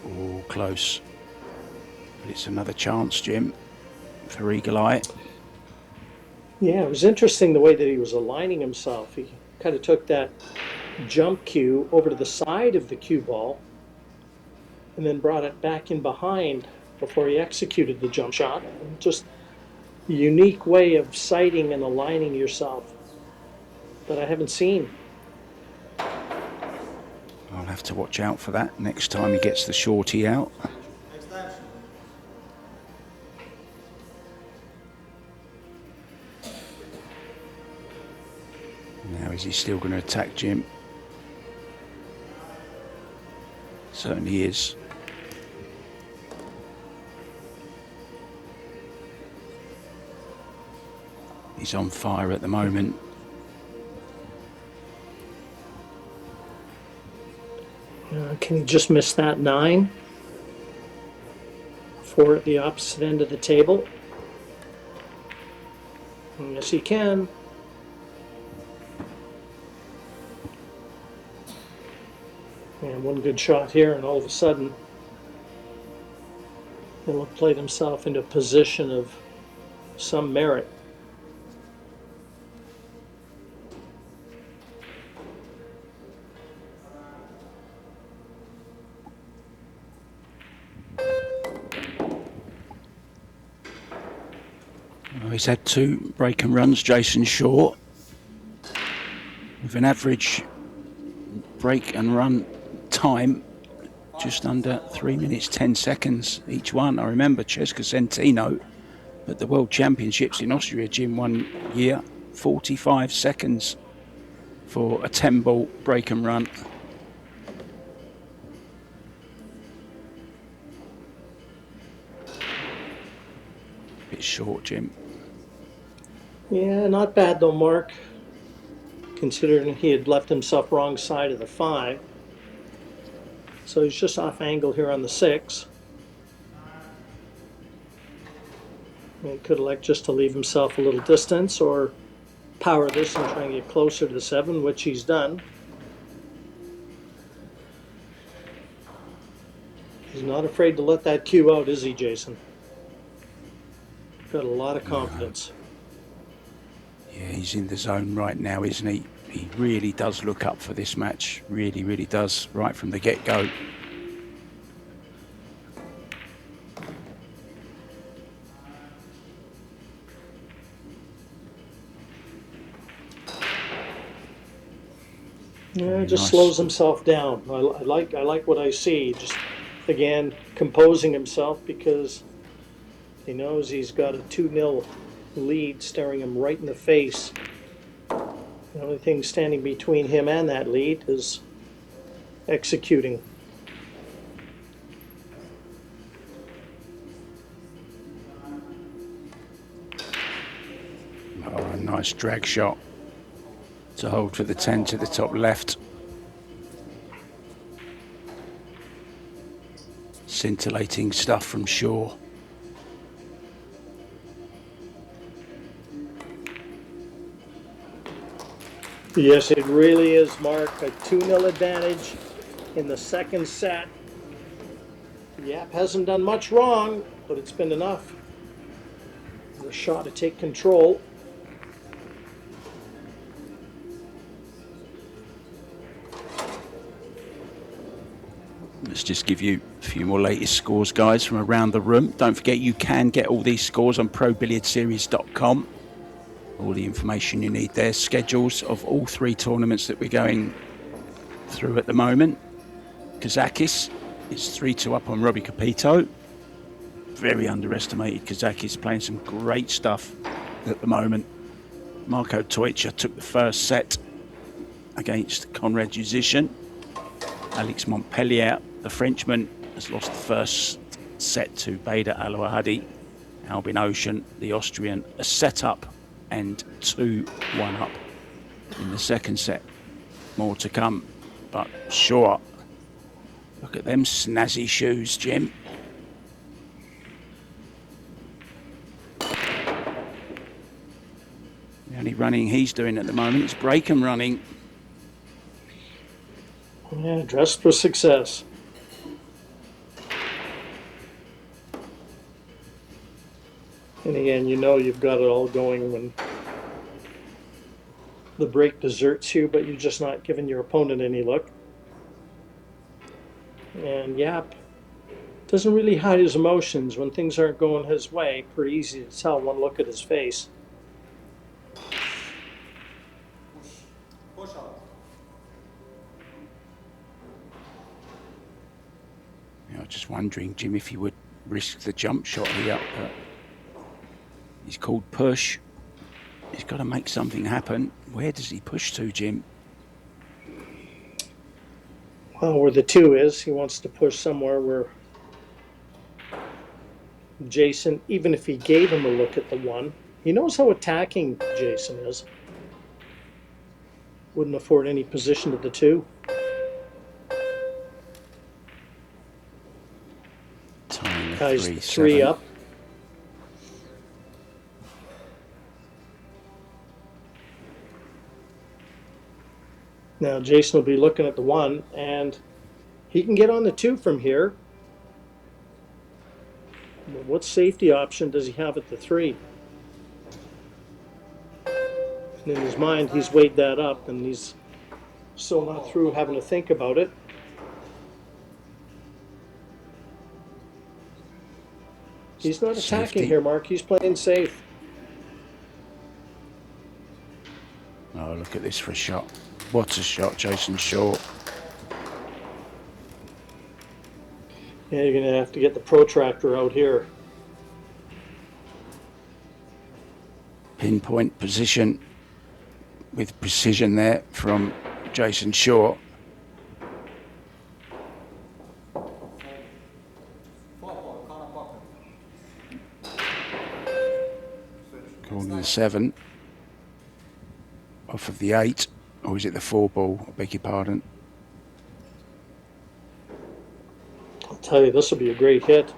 Speaker 1: Oh, close. But it's another chance, Jim, for Eagle Eye.
Speaker 2: Yeah, it was interesting the way that he was aligning himself. He kind of took that jump cue over to the side of the cue ball and then brought it back in behind before he executed the jump shot. Just a unique way of sighting and aligning yourself that I haven't seen.
Speaker 1: I'll have to watch out for that next time he gets the shorty out. Now, is he still going to attack Jim? Certainly is. He's on fire at the moment.
Speaker 2: Can he just miss that 9? 4 at the opposite end of the table. Yes, he can. And one good shot here, and all of a sudden, he'll have played himself into a position of some merit.
Speaker 1: He's had 2 break and runs, Jason Shaw, with an average break and run time just under 3 minutes 10 seconds each one. I remember Cesca Centino at the World Championships in Austria, Jim, 1 year, 45 seconds for a 10-ball break and run. Bit short, Jim.
Speaker 2: Yeah, not bad though, Mark, considering he had left himself wrong side of the 5. So he's just off angle here on the 6. He could elect just to leave himself a little distance or power this and try and get closer to the 7, which he's done. He's not afraid to let that cue out, is he, Jason? Got a lot of confidence.
Speaker 1: Yeah, he's in the zone right now, isn't he? He really does look up for this match. Really, really does, right from the get-go.
Speaker 2: Yeah, just
Speaker 1: nice.
Speaker 2: slows himself down. I like what I see. Just, again, composing himself because he knows he's got a 2-0 lead staring him right in the face. The only thing standing between him and that lead is executing.
Speaker 1: Oh, Nice drag shot to hold for the 10 to the top left. Scintillating stuff from shore.
Speaker 2: Yes, it really is, Mark. A 2-0 advantage in the second set. Yapp hasn't done much wrong, but it's been enough. The shot to take control.
Speaker 1: Let's just give you a few more latest scores, guys, from around the room. Don't forget you can get all these scores on ProBilliardSeries.com. All the information you need there. Schedules of all 3 tournaments that we're going through at the moment. Kazakis is 3-2 up on Robbie Capito. Very underestimated Kazakis, playing some great stuff at the moment. Marco Toicha took the first set against Conrad Jusician. Alex Montpellier, the Frenchman, has lost the first set to Bader Al-Wahadi. Albin Ocean, the Austrian, a set up and 2-1 up in the second set. More to come, but sure. Look at them snazzy shoes, Jim. The only running he's doing at the moment is break and running.
Speaker 2: Yeah, dressed for success. And again, you know you've got it all going when the break deserts you, but you're just not giving your opponent any look. And Yapp doesn't really hide his emotions when things aren't going his way. Pretty easy to tell one look at his face.
Speaker 3: Push out.
Speaker 1: I was just wondering, Jim, if he would risk the jump shot here. He's called push. He's got to make something happen. Where does he push to, Jim?
Speaker 2: Well, where the 2 is, he wants to push somewhere where Jason, even if he gave him a look at the 1, he knows how attacking Jason is. Wouldn't afford any position to the 2. Ties 3 up. Now Jason will be looking at the 1, and he can get on the 2 from here. But what safety option does he have at the 3? And in his mind, he's weighed that up, and he's still not through having to think about it. He's not attacking
Speaker 1: Safety.
Speaker 2: here, Mark. He's playing safe.
Speaker 1: Oh, look at this for a shot. What a shot, Jason Shaw.
Speaker 2: Yeah, you're going to have to get the protractor out here.
Speaker 1: Pinpoint position with precision there from Jason Shaw. Calling the 7 off of the 8, or is it the 4 ball? I beg your pardon.
Speaker 2: I'll tell you, this will be a great hit.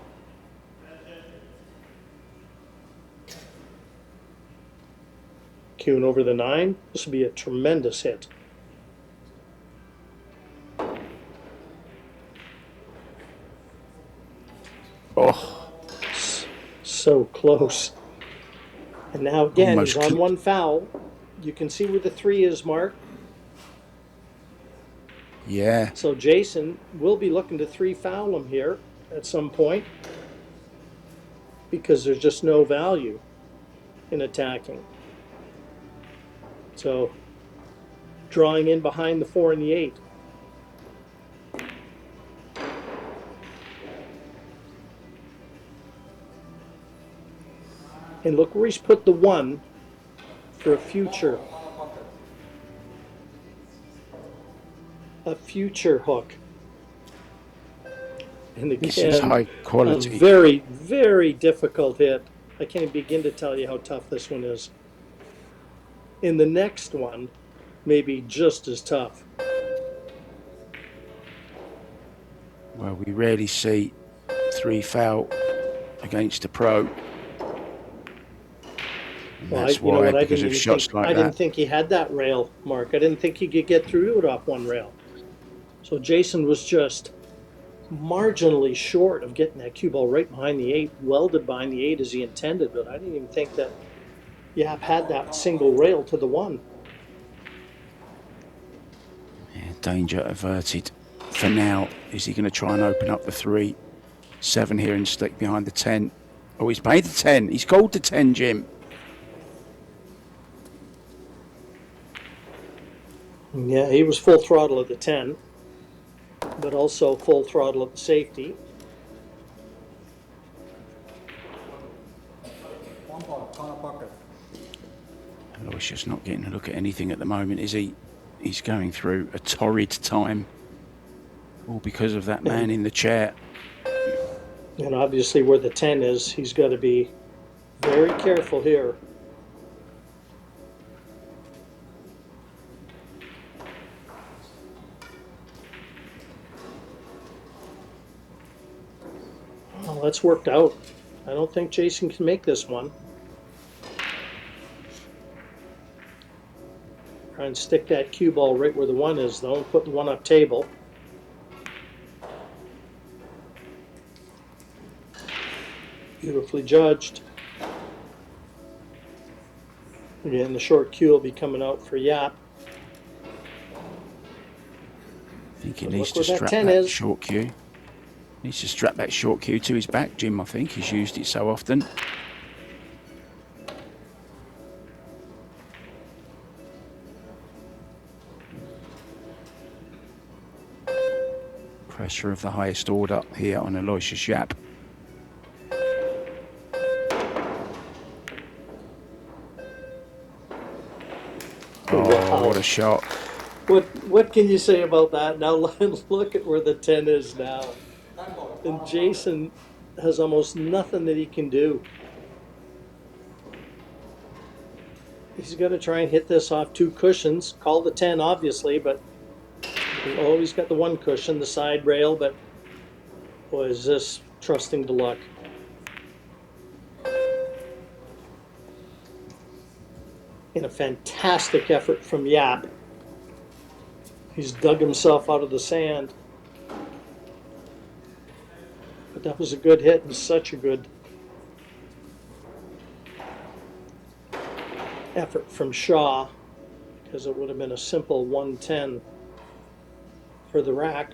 Speaker 2: Cueing over the 9. This will be a tremendous hit.
Speaker 1: Oh,
Speaker 2: So close. And now again,
Speaker 1: Almost
Speaker 2: he's on 1 foul. You can see where the 3 is, Mark.
Speaker 1: yeah.
Speaker 2: So Jason will be looking to 3 foul him here at some point, because there's just no value in attacking. So drawing in behind the 4 and the 8. And look where he's put the 1 for a future hook. And again,
Speaker 1: This is high
Speaker 2: a
Speaker 1: quality.
Speaker 2: very, very difficult hit. I can't even begin to tell you how tough this one is. in the next one may be just as tough.
Speaker 1: Well, we rarely see 3 foul against a pro. And
Speaker 2: Well,
Speaker 1: that's
Speaker 2: you know
Speaker 1: why,
Speaker 2: what?
Speaker 1: because of shots like
Speaker 2: I
Speaker 1: that.
Speaker 2: didn't think he had that rail, Mark. I didn't think he could get through it off one rail. So Jason was just marginally short of getting that cue ball right behind the 8, welded behind the 8 as he intended. But I didn't even think that Yapp had that single rail to the 1.
Speaker 1: Yeah, danger averted for now. Is he going to try and open up the 3, 7 here and stick behind the 10? Oh, he's made the 10. He's called the 10, Jim.
Speaker 2: Yeah, he was full throttle at the 10, but also full throttle at the safety.
Speaker 3: One ball, corner pocket.
Speaker 1: Aloysius not getting a look at anything at the moment, is he? He's going through a torrid time. All because of that man in the chair.
Speaker 2: And obviously where the 10 is, he's got to be very careful here. Well, that's worked out. I don't think Jason can make this one. Try and stick that cue ball right where the 1 is, though, and put the 1 up table. Beautifully judged. Again, the short cue will be coming out for Yapp.
Speaker 1: I think he
Speaker 2: But
Speaker 1: needs
Speaker 2: look
Speaker 1: to
Speaker 2: where that
Speaker 1: strap
Speaker 2: 10
Speaker 1: that
Speaker 2: is.
Speaker 1: short cue. Needs to strap that short cue to his back, Jim, I think. He's used it so often. Pressure of the highest order here on Aloysius Yapp. Oh, what a shot.
Speaker 2: What can you say about that? Now look at where the 10 is now. And Jason has almost nothing that he can do. He's got to try and hit this off 2 cushions. Call the 10, obviously, but he's got the 1 cushion, the side rail, but boy, is this trusting to luck. And a fantastic effort from Yapp. He's dug himself out of the sand. But that was a good hit and such a good effort from Shaw, because it would have been a simple 110 for the rack.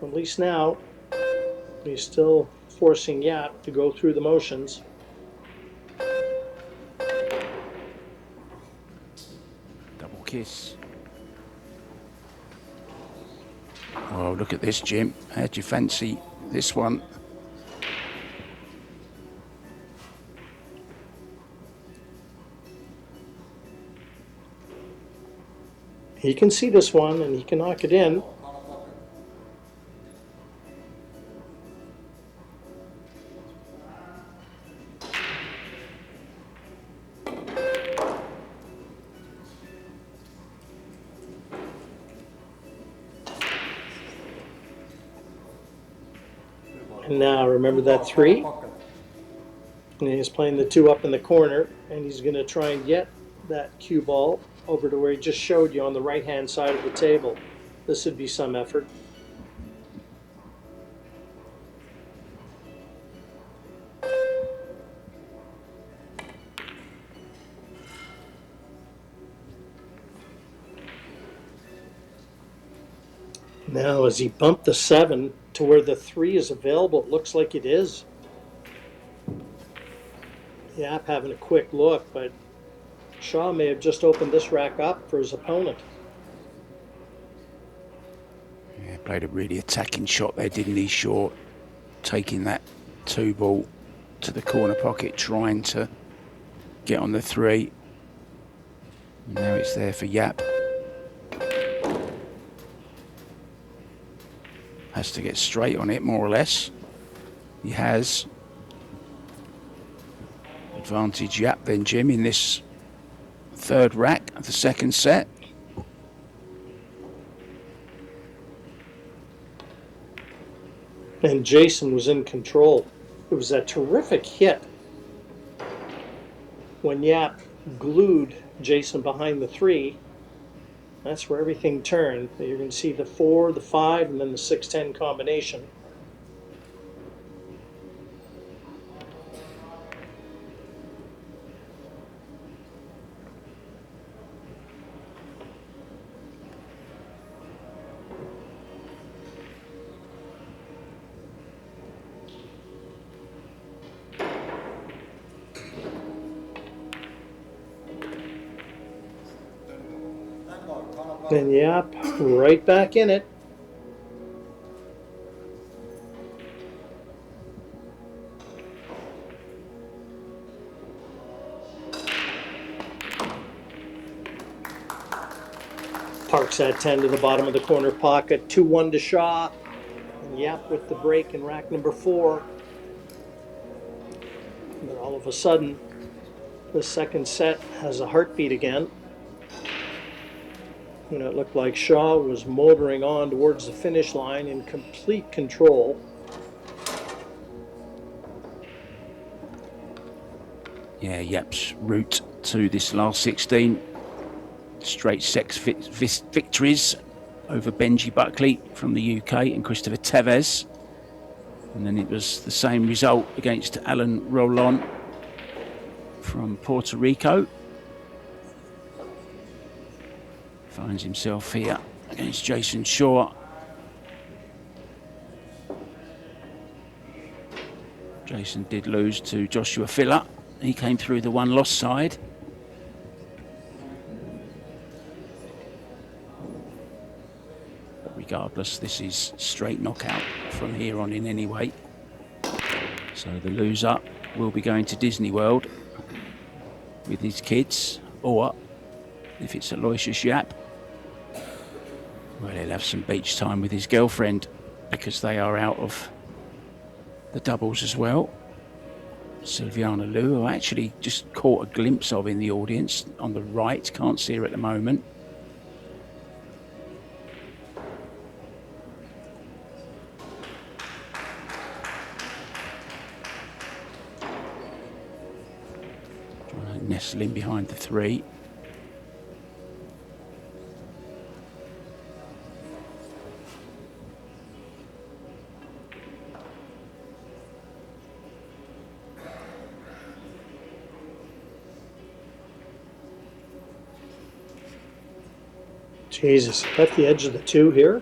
Speaker 2: At least now, he's still forcing Yapp to go through the motions.
Speaker 1: Double kiss. Oh, look at this, Jim. How'd you fancy this one?
Speaker 2: He can see this one and he can knock it in. And now remember that 3? And he's playing the 2 up in the corner, and he's going to try and get that cue ball over to where he just showed you on the right-hand side of the table. This would be some effort. Now, as he bumped the 7 to where the 3 is available, it looks like it is. Yapp having a quick look, but Shaw may have just opened this rack up for his opponent.
Speaker 1: Yeah, played a really attacking shot there, didn't he? Short, taking that 2 ball to the corner pocket, trying to get on the 3. Now it's there for Yapp. Has to get straight on it, more or less. He has. Advantage Yapp then, Jim, in this third rack of the second set.
Speaker 2: And Jason was in control. It was a terrific hit when Yapp glued Jason behind the 3. That's where everything turned. You're going to see the 4, the 5, and then the 6-10 combination. And Yapp right back in it. Parks that 10 to the bottom of the corner pocket. 2-1 to Shaw. And Yapp with the break in rack number 4. But all of a sudden, the second set has a heartbeat again. And it looked like Shaw was motoring on towards the finish line in complete control.
Speaker 1: Yeah, Yapp's route to this last 16. Straight 6 victories over Benji Buckley from the UK and Christopher Tevez. And then it was the same result against Alan Rolon from Puerto Rico. Finds himself here against Jason Shaw. Jason did lose to Joshua Filler. He came through the one-loss side. But regardless, this is straight knockout from here on in anyway. So the loser will be going to Disney World with his kids, or if it's Aloysius Yapp, well, he'll have some beach time with his girlfriend because they are out of the doubles as well. Silviana Liu, who I actually just caught a glimpse of in the audience on the right, can't see her at the moment. Trying to nestle in behind the 3.
Speaker 2: Jesus, at the edge of the 2 here.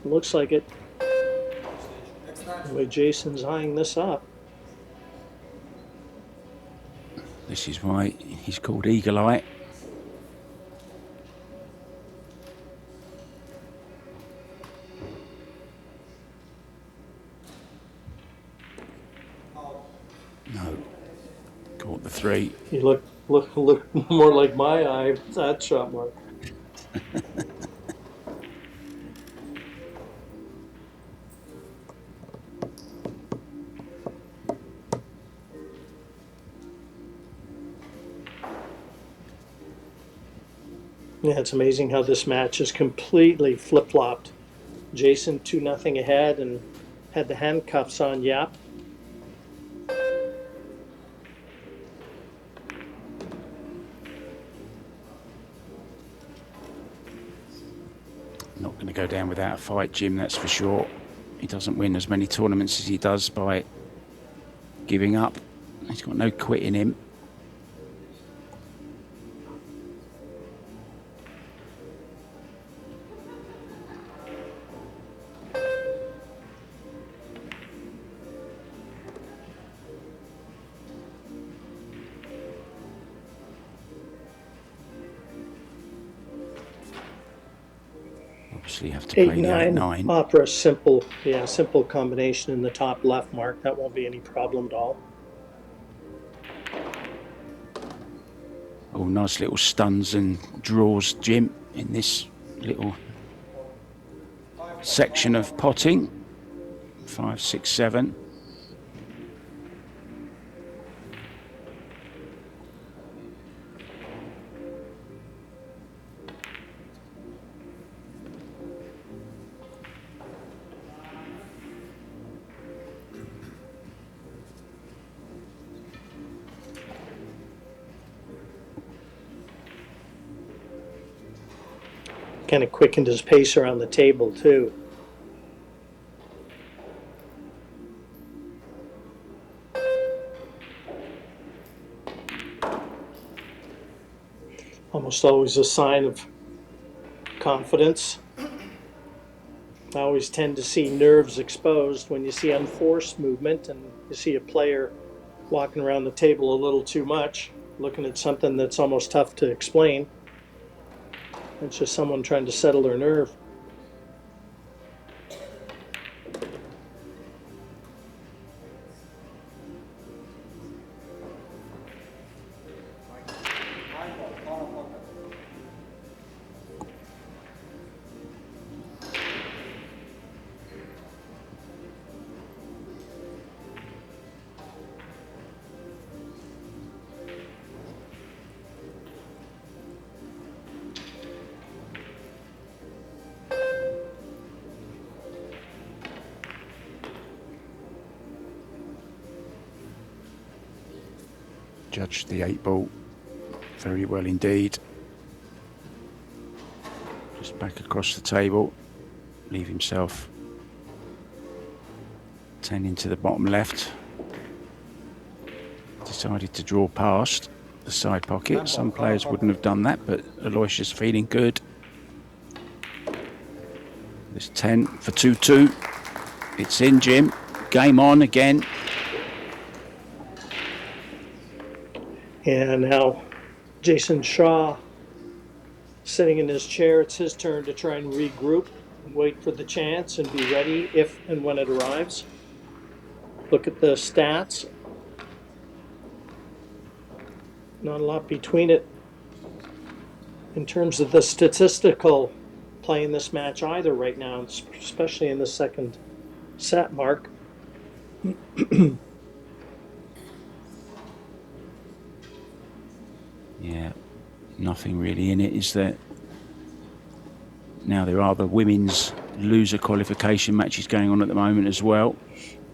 Speaker 2: Looks like it. The way Jason's eyeing this up.
Speaker 1: This is why he's called Eagle Eye. No. Caught the 3.
Speaker 2: You look more like my eye. That shot, Mark. Yeah, it's amazing how this match is completely flip-flopped. Jason 2-0 ahead and had the handcuffs on Yapp.
Speaker 1: Not going to go down without a fight, Jim, that's for sure. He doesn't win as many tournaments as he does by giving up. He's got no quit in him. Obviously you have to play the 8-9.
Speaker 2: Opera, simple combination in the top left, Mark. That won't be any problem at all.
Speaker 1: Oh, nice little stuns and draws, Jim, in this little section of potting. 5, 6, 7.
Speaker 2: kind of quickened his pace around the table too. Almost always a sign of confidence. I always tend to see nerves exposed when you see unforced movement and you see a player walking around the table a little too much, looking at something that's almost tough to explain. It's just someone trying to settle their nerve.
Speaker 1: Judged the 8-ball very well indeed. Just back across the table, leave himself 10 into the bottom left. Decided to draw past the side pocket. Some players wouldn't have done that, but Aloysius feeling good. There's 10 for 2-2. It's in, Jim. Game on again.
Speaker 2: And now Jason Shaw sitting in his chair. It's his turn to try and regroup and wait for the chance and be ready if and when it arrives. Look at the stats. Not a lot between it in terms of the statistical play in this match either right now, especially in the second set, Mark.
Speaker 1: Yeah, nothing really in it, is there? Now there are the women's loser qualification matches going on at the moment as well.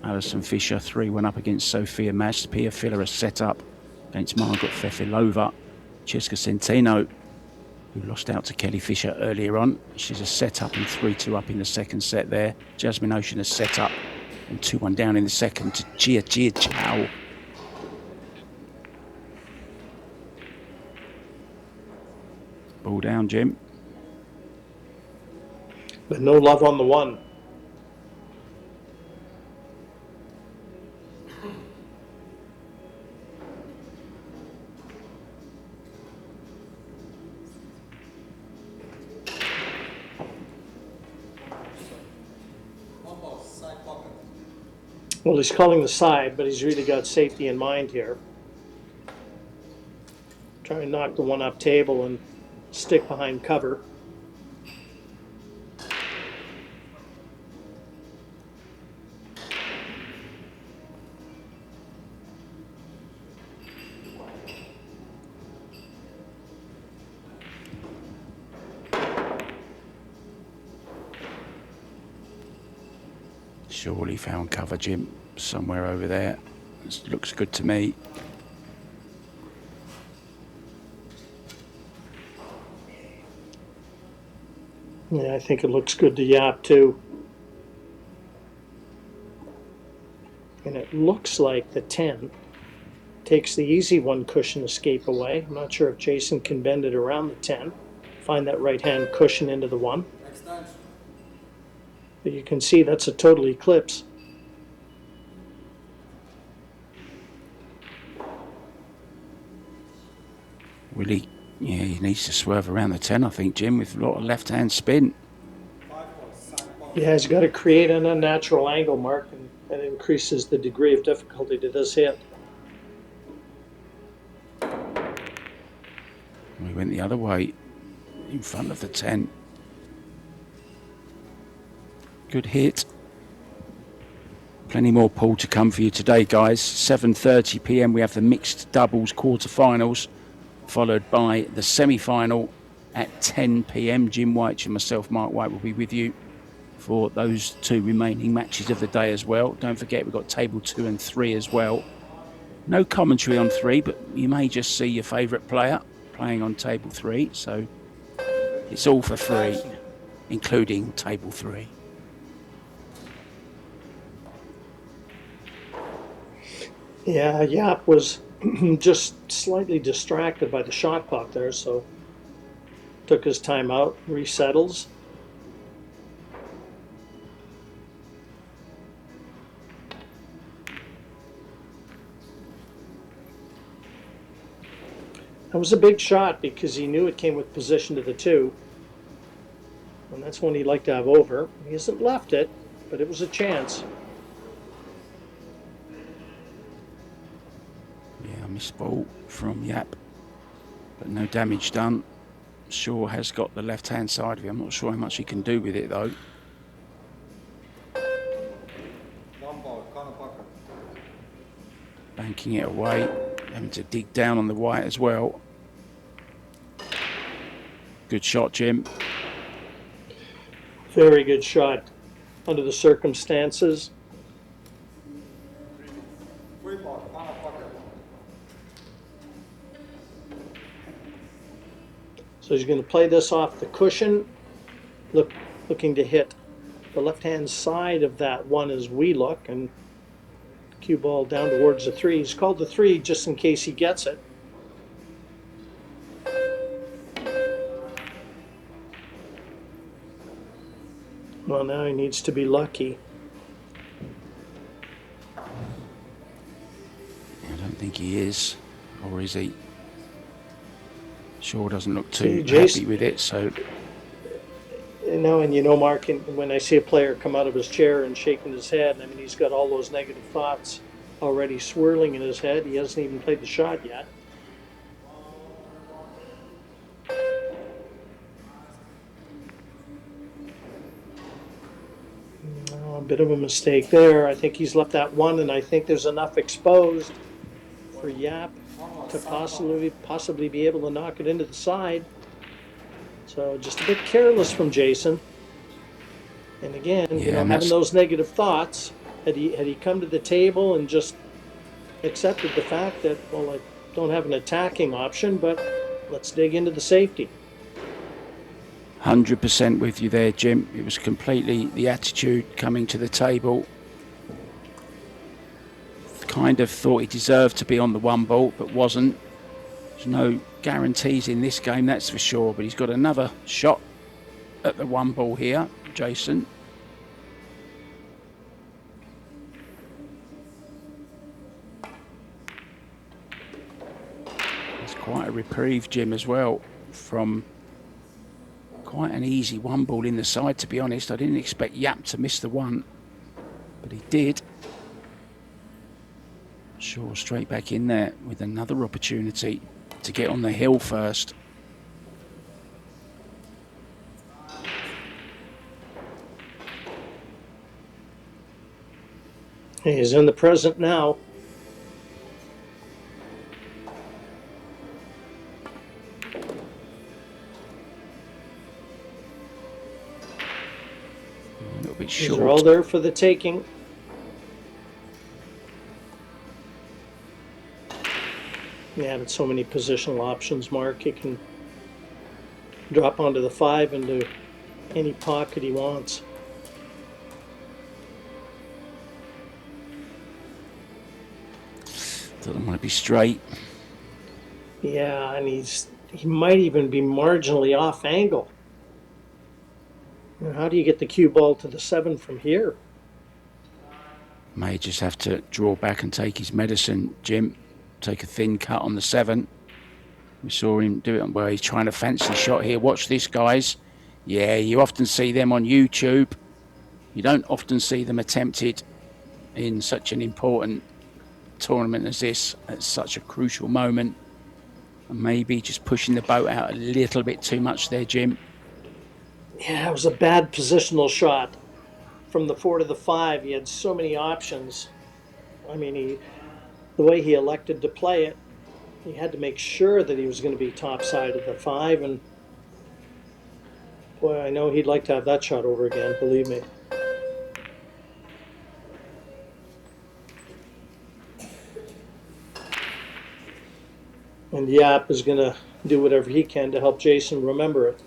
Speaker 1: Alison Fisher 3-1 up against Sofia Mas. Pia Filler a set up against Margaret Fefilova. Cheska Centeno, who lost out to Kelly Fisher earlier on. She's a set up and 3-2 up in the second set there. Jasmine Ocean a set up and 2-1 down in the second to Chia Chow. Ball down, Jim.
Speaker 2: But no love on the one. Well, he's calling the side, but he's really got safety in mind here. Try and knock the one up table and stick behind cover.
Speaker 1: Surely found cover, Jim, somewhere over there. This looks good to me.
Speaker 2: Yeah, I think it looks good to Yapp too. And it looks like the 10 takes the easy one cushion escape away. I'm not sure if Jason can bend it around the 10, find that right hand cushion into the 1. But you can see that's a total eclipse.
Speaker 1: Really, yeah, he needs to swerve around the 10, I think, Jim, with a lot of left-hand spin.
Speaker 2: Yeah, he's got to create an unnatural angle, Mark, and that increases the degree of difficulty to this hit.
Speaker 1: We went the other way, in front of the 10. Good hit. Plenty more pool to come for you today, guys. 7:30 p.m. we have the mixed doubles quarterfinals, followed by the semi-final at 10 p.m. Jim White and myself, Mark White, will be with you for those two remaining matches of the day as well. Don't forget, we've got table 2 and 3 as well. No commentary on 3, but you may just see your favourite player playing on table 3. So It's all for free, including table 3.
Speaker 2: Yeah, Yapp was just slightly distracted by the shot clock there, so took his time out, resettles. That was a big shot because he knew it came with position to the 2. And that's one he'd like to have over. He hasn't left it, but it was a chance.
Speaker 1: Yeah, missed ball from Yapp, but no damage done. Shaw has got the left-hand side of him. I'm not sure how much he can do with it, though.
Speaker 3: One ball, corner pocket.
Speaker 1: Banking it away, having to dig down on the white as well. Good shot, Jim.
Speaker 2: Very good shot under the circumstances.
Speaker 3: Three ball, corner pocket.
Speaker 2: So he's going to play this off the cushion, looking to hit the left-hand side of that one as we look, and cue ball down towards the 3. He's called the 3 just in case he gets it. Well, now he needs to be lucky.
Speaker 1: I don't think he is, or is he? Shaw doesn't look too happy with it, so...
Speaker 2: No, and you know, Mark, when I see a player come out of his chair and shaking his head, I mean, he's got all those negative thoughts already swirling in his head. He hasn't even played the shot yet. Oh, a bit of a mistake there. I think he's left that one, and I think there's enough exposed for Yapp to possibly be able to knock it into the side. So just a bit careless from Jason. And again, having those negative thoughts, had he come to the table and just accepted the fact that, well, I don't have an attacking option, but let's dig into the safety.
Speaker 1: 100% with you there, Jim. It was completely the attitude coming to the table. Kind of thought he deserved to be on the 1 ball, but wasn't. There's no guarantees in this game, that's for sure, but he's got another shot at the 1 ball here, Jason. It's quite a reprieve, Jim, as well, from quite an easy 1 ball in the side, to be honest. I didn't expect Yapp to miss the 1, but he did. Shaw straight back in there with another opportunity to get on the hill first.
Speaker 2: He's in the present now.
Speaker 1: A little bit
Speaker 2: These
Speaker 1: short.
Speaker 2: are all there for the taking. Yeah, but so many positional options, Mark. He can drop onto the 5 into any pocket he wants.
Speaker 1: Doesn't want to be straight.
Speaker 2: Yeah, and he might even be marginally off angle. How do you get the cue ball to the 7 from here?
Speaker 1: May just have to draw back and take his medicine, Jim. Take a thin cut on the 7. We saw him do it. Well, he's trying a fancy shot here. Watch this, guys. Yeah, you often see them on YouTube. You don't often see them attempted in such an important tournament as this at such a crucial moment. And maybe just pushing the boat out a little bit too much there, Jim.
Speaker 2: Yeah, it was a bad positional shot. From the 4 to the 5, he had so many options. I mean, the way he elected to play it, he had to make sure that he was going to be top side of the 5, and boy, I know he'd like to have that shot over again, believe me. And Yapp is going to do whatever he can to help Jason remember it.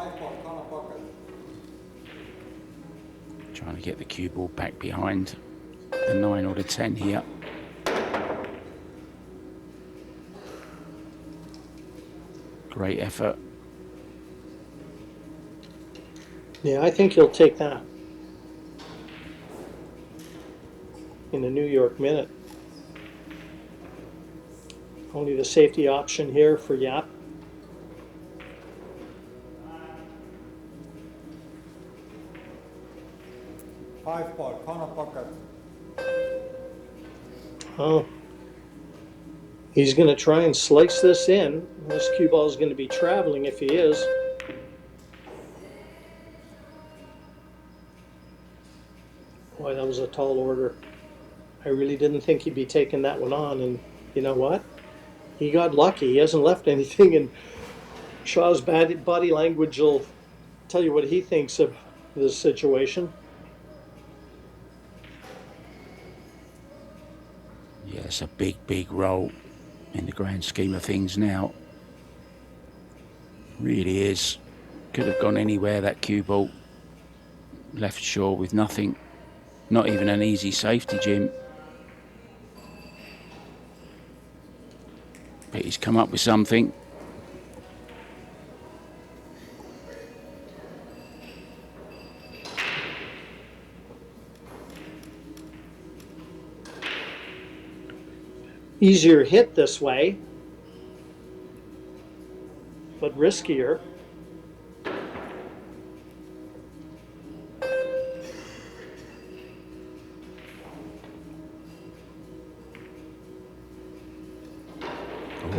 Speaker 3: 5 pot, corner pocket.
Speaker 1: Trying to get the cue ball back behind the 9 or the 10 here. Great effort.
Speaker 2: Yeah, I think he'll take that in the New York minute. Only the safety option here for Yapp.
Speaker 3: Five pot, corner pocket.
Speaker 2: Oh, he's going to try and slice this in. This cue ball is going to be traveling if he is. Boy, that was a tall order. I really didn't think he'd be taking that one on, and you know what? He got lucky. He hasn't left anything, and Shaw's body language will tell you what he thinks of this situation.
Speaker 1: Yeah, it's a big, big roll in the grand scheme of things now. Really is. Could have gone anywhere, that cue ball. Left shore with nothing. Not even an easy safety, Jim. But he's come up with something.
Speaker 2: Easier hit this way, but riskier.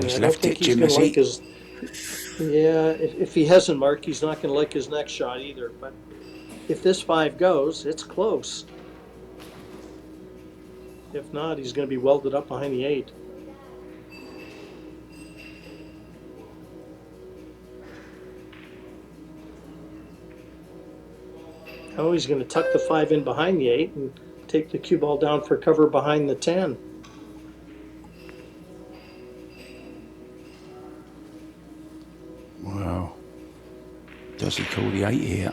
Speaker 1: He's left it, Jim, has
Speaker 2: like
Speaker 1: he?
Speaker 2: Yeah, if he hasn't, Mark, he's not going to like his next shot either. But if this 5 goes, it's close. If not, he's going to be welded up behind the 8. Oh, he's going to tuck the 5 in behind the 8 and take the cue ball down for cover behind the 10.
Speaker 1: Wow. Does he call the 8 here?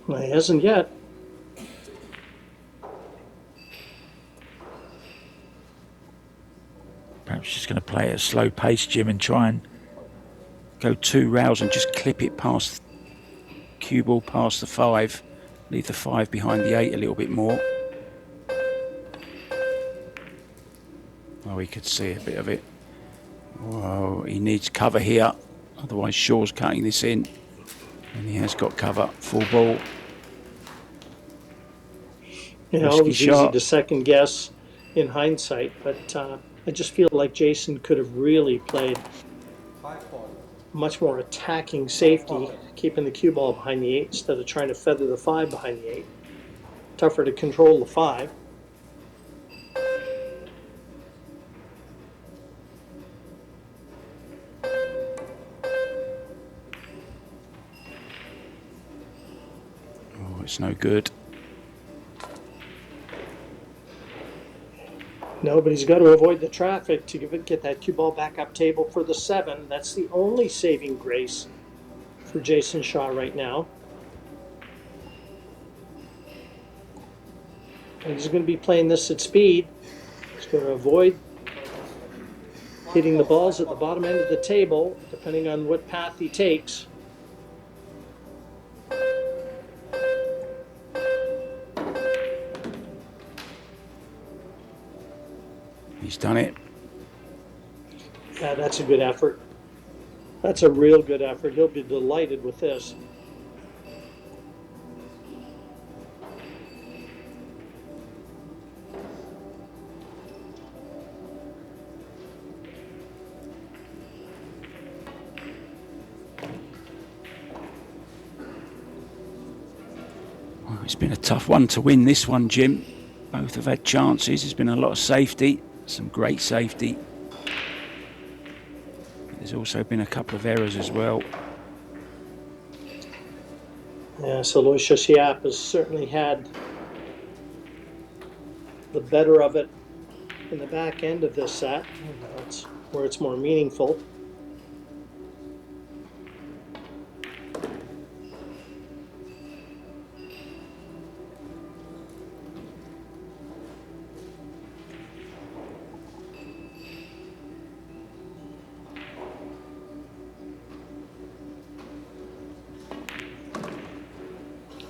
Speaker 2: Well, he hasn't yet.
Speaker 1: Perhaps just going to play at a slow pace, Jim, and try and go 2 rails and just clip it past, cue ball past the 5. Leave the 5 behind the 8 a little bit more. Oh, he could see a bit of it. Whoa, he needs cover here. Otherwise, Shaw's cutting this in. And he has got cover. Full ball.
Speaker 2: Yeah, always easy to second guess in hindsight, but I just feel like Jason could have really played much more attacking safety, keeping the cue ball behind the 8 instead of trying to feather the 5 behind the 8. Tougher to control the 5.
Speaker 1: Oh, it's no good.
Speaker 2: No, but he's got to avoid the traffic to get that cue ball back up table for the 7. That's the only saving grace for Jason Shaw right now. And he's going to be playing this at speed. He's going to avoid hitting the balls at the bottom end of the table, depending on what path he takes.
Speaker 1: He's done it.
Speaker 2: Yeah, that's a good effort. That's a real good effort. He'll be delighted with this.
Speaker 1: Well, it's been a tough one to win this one, Jim. Both have had chances. There's been a lot of safety. Some great safety. There's also been a couple of errors as well.
Speaker 2: Yeah, so Aloysius Yapp has certainly had the better of it in the back end of this set. That's where it's more meaningful.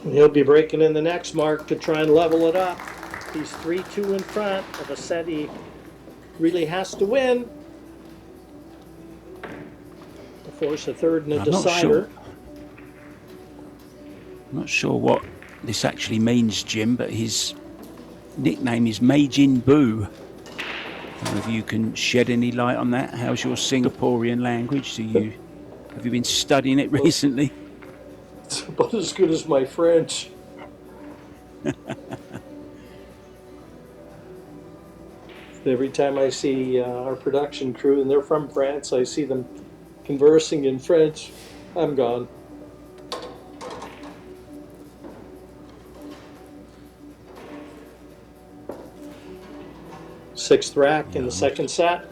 Speaker 2: And he'll be breaking in the next mark to try and level it up. He's 3-2 in front of a set he really has to win to force a third and a decider.
Speaker 1: I'm not sure what this actually means, Jim, but his nickname is Meijin Boo. If you can shed any light on that, how's your Singaporean language? Have you been studying it recently?
Speaker 2: It's about as good as my French. Every time I see our production crew, and they're from France, I see them conversing in French, I'm gone. Sixth rack in the second set.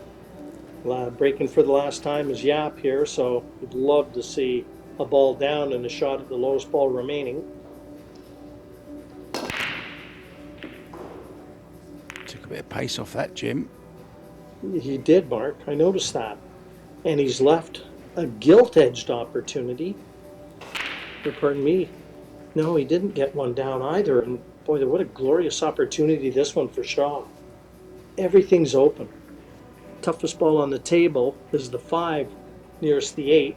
Speaker 2: Breaking for the last time is Yapp here, so we'd love to see a ball down and a shot at the lowest ball remaining.
Speaker 1: Took a bit of pace off that, Jim.
Speaker 2: He did, Mark. I noticed that. And he's left a gilt-edged opportunity. Or pardon me. No, he didn't get one down either. And boy, what a glorious opportunity this one for Shaw. Everything's open. Toughest ball on the table is the 5 nearest the 8.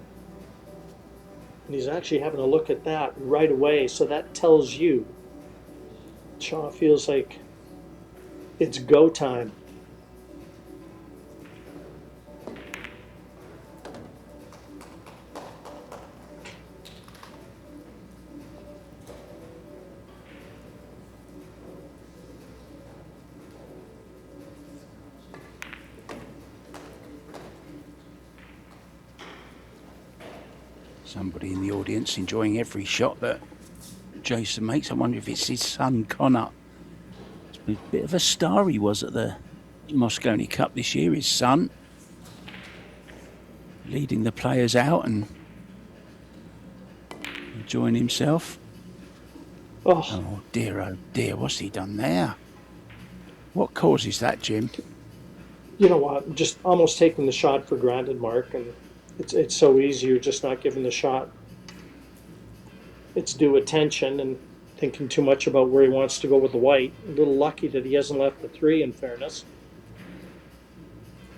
Speaker 2: And he's actually having a look at that right away. So that tells you Shaw feels like it's go time.
Speaker 1: Somebody in the audience enjoying every shot that Jason makes. I wonder if it's his son, Connor. It's a bit of a star he was at the Moscone Cup this year, his son. Leading the players out and enjoying himself. Oh dear, what's he done there? What causes that, Jim?
Speaker 2: You know what, just almost taking the shot for granted, Mark, and it's so easy, you're just not giving the shot its due attention and thinking too much about where he wants to go with the white. A little lucky that he hasn't left the 3, in fairness.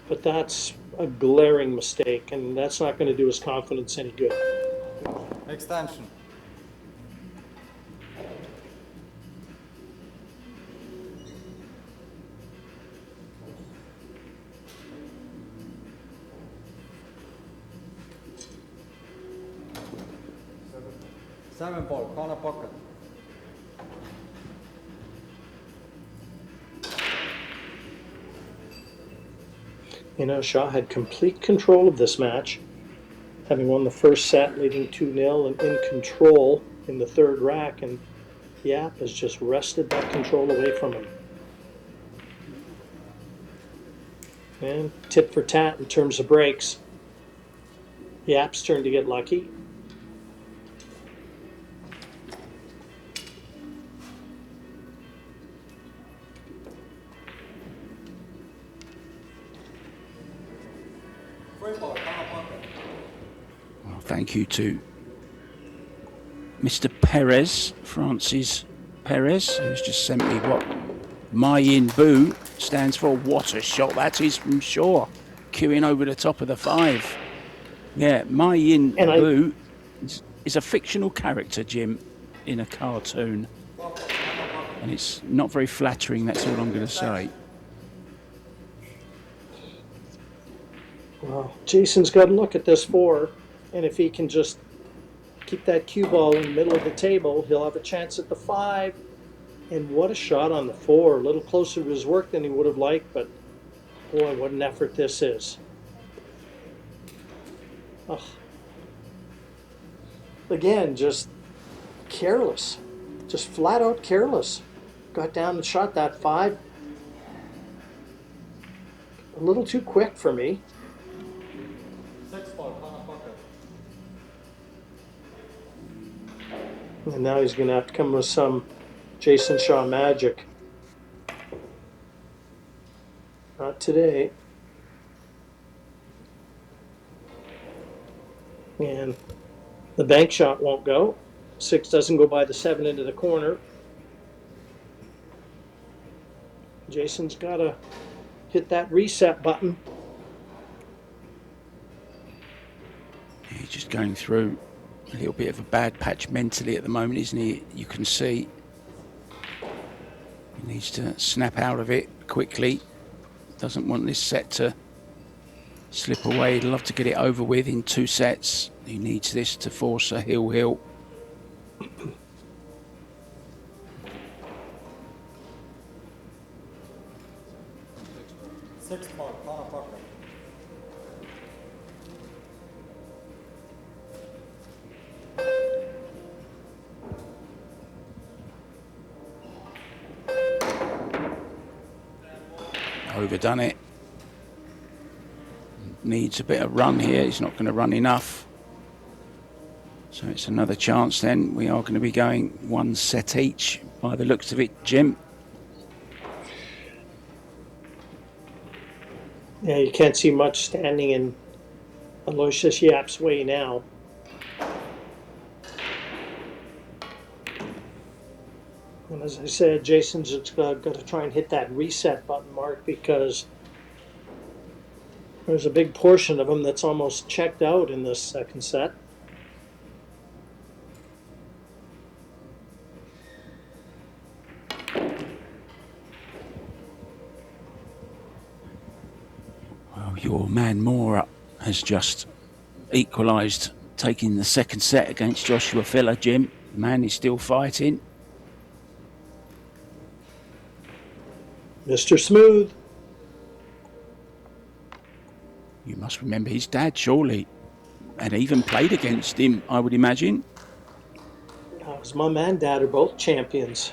Speaker 2: But that's a glaring mistake, and that's not going to do his confidence any good.
Speaker 3: Extension. Seven ball, corner pocket.
Speaker 2: You know, Shaw had complete control of this match, having won the first set, leading 2-0, and in control in the third rack, and Yapp has just wrested that control away from him. And tit for tat in terms of breaks. Yapp's turn to get lucky.
Speaker 1: Well, thank you to Mr. Perez, Francis Perez, who's just sent me what Meijin Boo stands for. What a shot that is from Shaw, queuing over the top of the 5. Yeah, Meijin Boo is a fictional character, Jim, in a cartoon. And it's not very flattering, that's all I'm going to say.
Speaker 2: Well, Jason's got to look at this 4, and if he can just keep that cue ball in the middle of the table, he'll have a chance at the 5. And what a shot on the 4. A little closer to his work than he would have liked, but boy, what an effort this is. Ugh. Again, just careless. Just flat out careless. Got down and shot that 5. a little too quick for me.
Speaker 3: 6 ball, corner pocket.
Speaker 2: And now he's going to have to come with some Jason Shaw magic. Not today. And the bank shot won't go. 6 doesn't go by the 7 into the corner. Jason's got to hit that reset button.
Speaker 1: He's just going through a little bit of a bad patch mentally at the moment, isn't he? You can see he needs to snap out of it quickly. Doesn't want this set to slip away. He'd love to get it over with in 2 sets. He needs this to force a hill.
Speaker 3: 6 ball, corner pocket.
Speaker 1: Overdone it. Needs a bit of run here. He's not going to run enough. So it's another chance then. We are going to be going 1 set each by the looks of it, Jim.
Speaker 2: Yeah, you can't see much standing in Aloysius Yapp's way now. And as I said, Jason's just got to try and hit that reset button, Mark, because there's a big portion of him that's almost checked out in this second set.
Speaker 1: Well, your man Moore has just equalised, taking the second set against Joshua Filler, Jim. The man is still fighting.
Speaker 2: Mr. Smooth.
Speaker 1: You must remember his dad, surely. And even played against him, I would imagine.
Speaker 2: His mom and dad are both champions.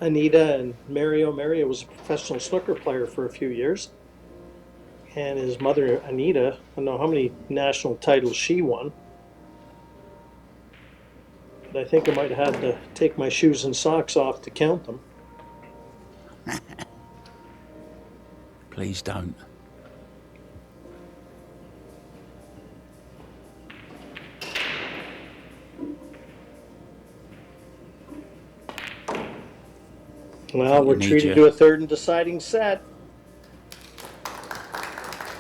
Speaker 2: Anita and Mario. Mario was a professional snooker player for a few years. And his mother, Anita, I don't know how many national titles she won. But I think I might have had to take my shoes and socks off to count them.
Speaker 1: Please don't.
Speaker 2: Well, we're treated to a third and deciding set.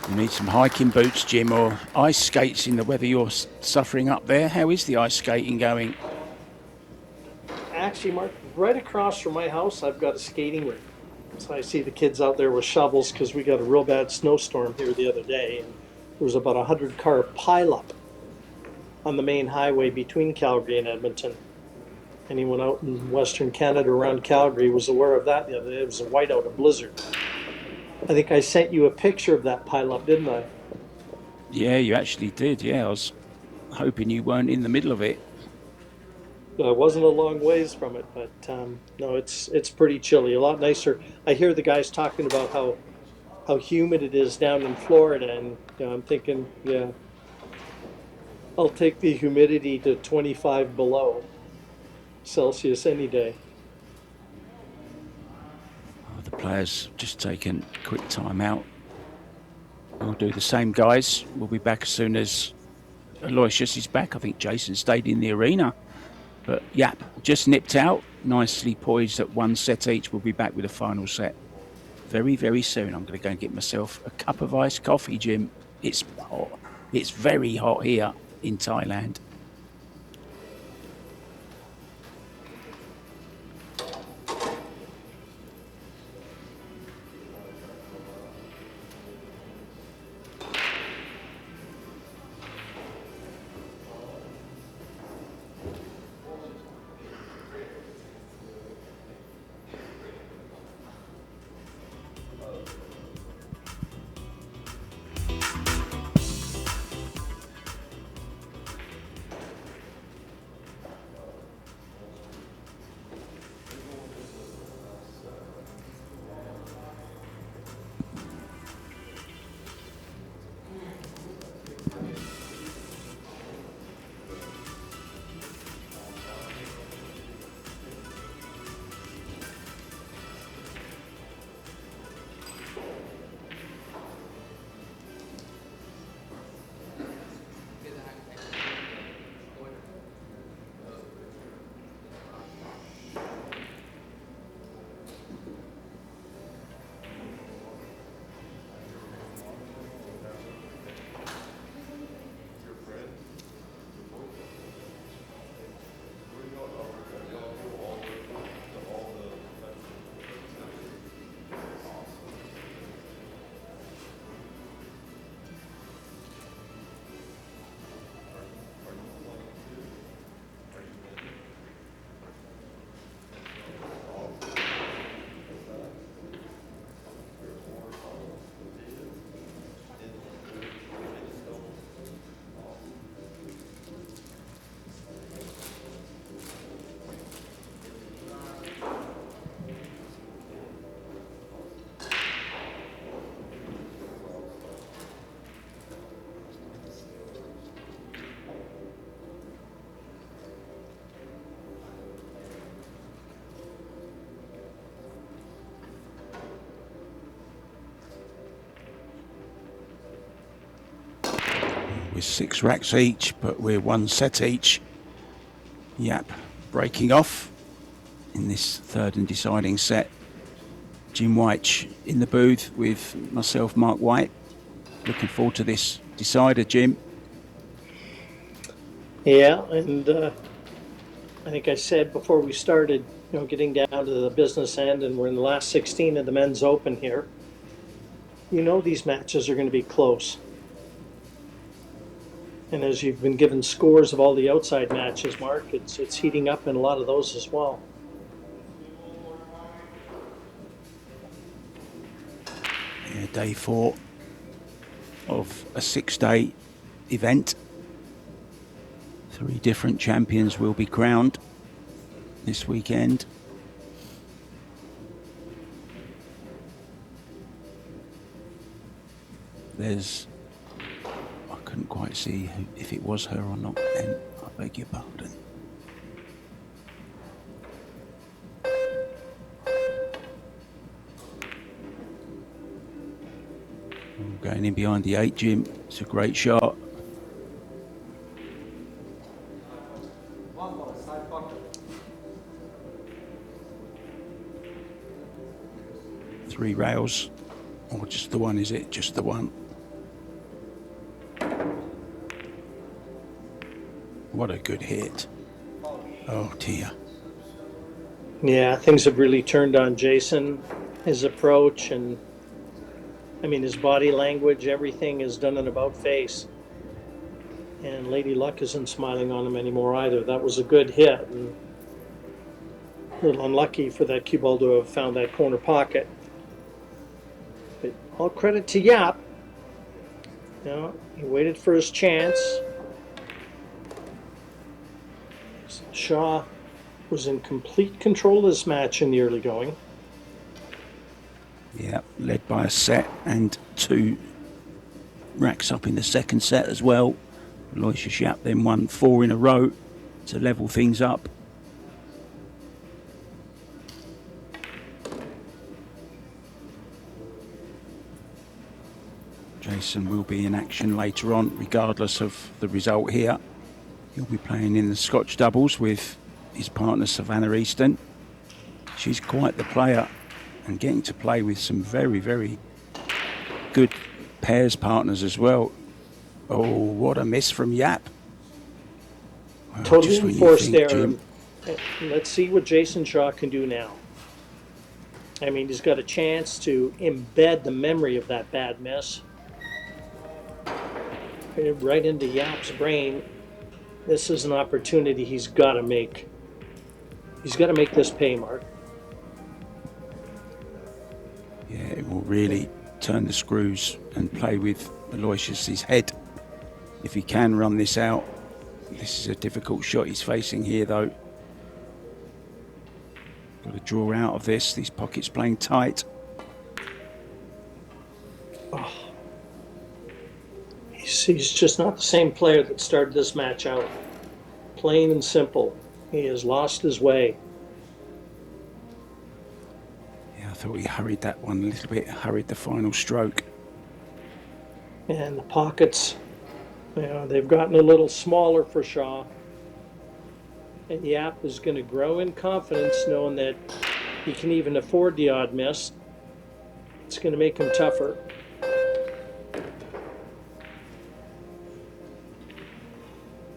Speaker 1: You need some hiking boots, Jim, or ice skates in the weather you're suffering up there. How is the ice skating going?
Speaker 2: Actually, Mark, right across from my house, I've got a skating rink. So I see the kids out there with shovels because we got a real bad snowstorm here the other day. And there was about a 100-car pileup on the main highway between Calgary and Edmonton. Anyone out in Western Canada around Calgary was aware of that the other day. It was a whiteout, a blizzard. I think I sent you a picture of that pileup, didn't I?
Speaker 1: Yeah, you actually did. Yeah, I was hoping you weren't in the middle of it.
Speaker 2: I wasn't a long ways from it, but no, it's pretty chilly. A lot nicer. I hear the guys talking about how humid it is down in Florida, and I'm thinking, yeah, I'll take the humidity to 25 below Celsius any day.
Speaker 1: The players just taking a quick time out. We'll do the same, guys. We'll be back as soon as Aloysius is back. I think Jason stayed in the arena. But Yapp just nipped out, nicely poised at 1 set each. We'll be back with the final set very, very soon. I'm going to go and get myself a cup of iced coffee, Jim. It's hot. It's very hot here in Thailand. We're 6 racks each, but we're 1 set each. Yapp breaking off in this third and deciding set. Jim White in the booth with myself, Mark White. Looking forward to this decider, Jim.
Speaker 2: Yeah, and I think I said before we started, getting down to the business end, and we're in the last 16 of the men's open here. These matches are going to be close. And as you've been given scores of all the outside matches, Mark, it's heating up in a lot of those as well.
Speaker 1: Yeah, day 4 of a 6-day event. 3 different champions will be crowned this weekend. I couldn't quite see if it was her or not, and I beg your pardon. Going in behind the 8, Jim. It's a great shot.
Speaker 3: Side pocket.
Speaker 1: 3 rails. Or just the one, is it? Just the one. What a good hit. Oh dear.
Speaker 2: Yeah, things have really turned on Jason. His approach and, his body language, everything is done in about face. And Lady Luck isn't smiling on him anymore either. That was a good hit. And a little unlucky for that cue ball to have found that corner pocket. But all credit to Yapp. He waited for his chance. Shaw was in complete control of this match in the early going.
Speaker 1: Yeah, led by a set and 2 racks up in the second set as well. Aloysius Yapp then won 4 in a row to level things up. Jason will be in action later on, regardless of the result here. He'll be playing in the Scotch doubles with his partner Savannah Easton. She's quite the player and getting to play with some very, very good pairs partners as well. Oh, what a miss from Yapp. Well,
Speaker 2: Totally enforced there.
Speaker 1: Jim,
Speaker 2: Let's see what Jason Shaw can do now. He's got a chance to embed the memory of that bad miss right into Yapp's brain. This is an opportunity he's got to make. He's got to make this pay, Mark.
Speaker 1: Yeah, it will really turn the screws and play with Aloysius's head. If he can run this out. This is a difficult shot he's facing here, though. Got to draw out of this. These pockets playing tight.
Speaker 2: Oh. He's just not the same player that started this match out. Plain and simple. He has lost his way.
Speaker 1: Yeah, I thought he hurried that one a little bit, hurried the final stroke.
Speaker 2: And the pockets, they've gotten a little smaller for Shaw. And Yapp is going to grow in confidence knowing that he can even afford the odd miss. It's going to make him tougher.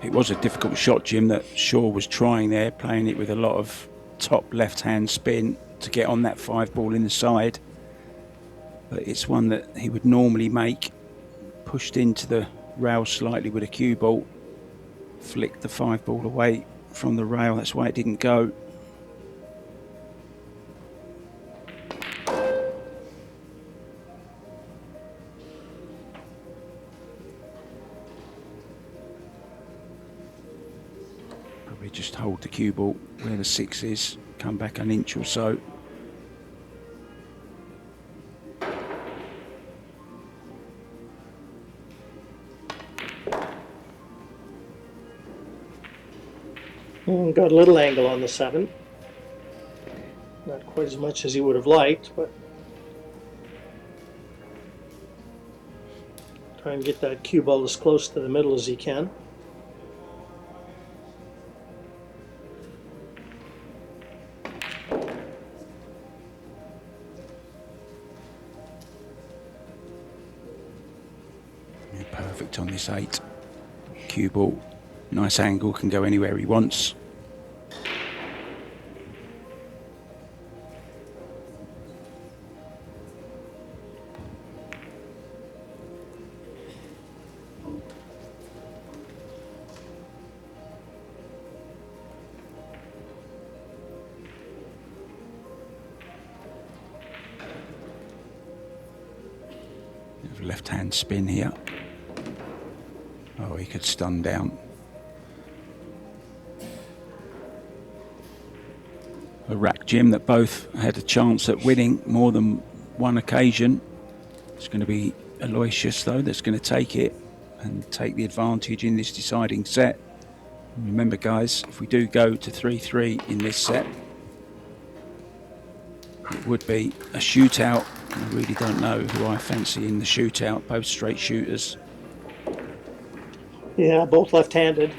Speaker 1: It was a difficult shot, Jim, that Shaw was trying there, playing it with a lot of top left-hand spin to get on that 5 ball in the side. But it's one that he would normally make, pushed into the rail slightly with a cue ball, flicked the 5 ball away from the rail. That's why it didn't go. Probably just hold the cue ball where the 6 is, come back an inch or so.
Speaker 2: Got a little angle on the 7. Not quite as much as he would have liked, but Try and get that cue ball as close to the middle as he can.
Speaker 1: Yeah, perfect on this 8. Cue ball, nice angle, can go anywhere he wants. Left hand spin here. Oh, he could stun down. A rack Jim that both had a chance at winning more than one occasion. It's going to be Aloysius though that's going to take it and take the advantage in this deciding set. And remember guys, if we do go to 3-3 in this set, it would be a shootout. I really don't know who I fancy in the shootout, both straight shooters.
Speaker 2: Yeah, both left-handed.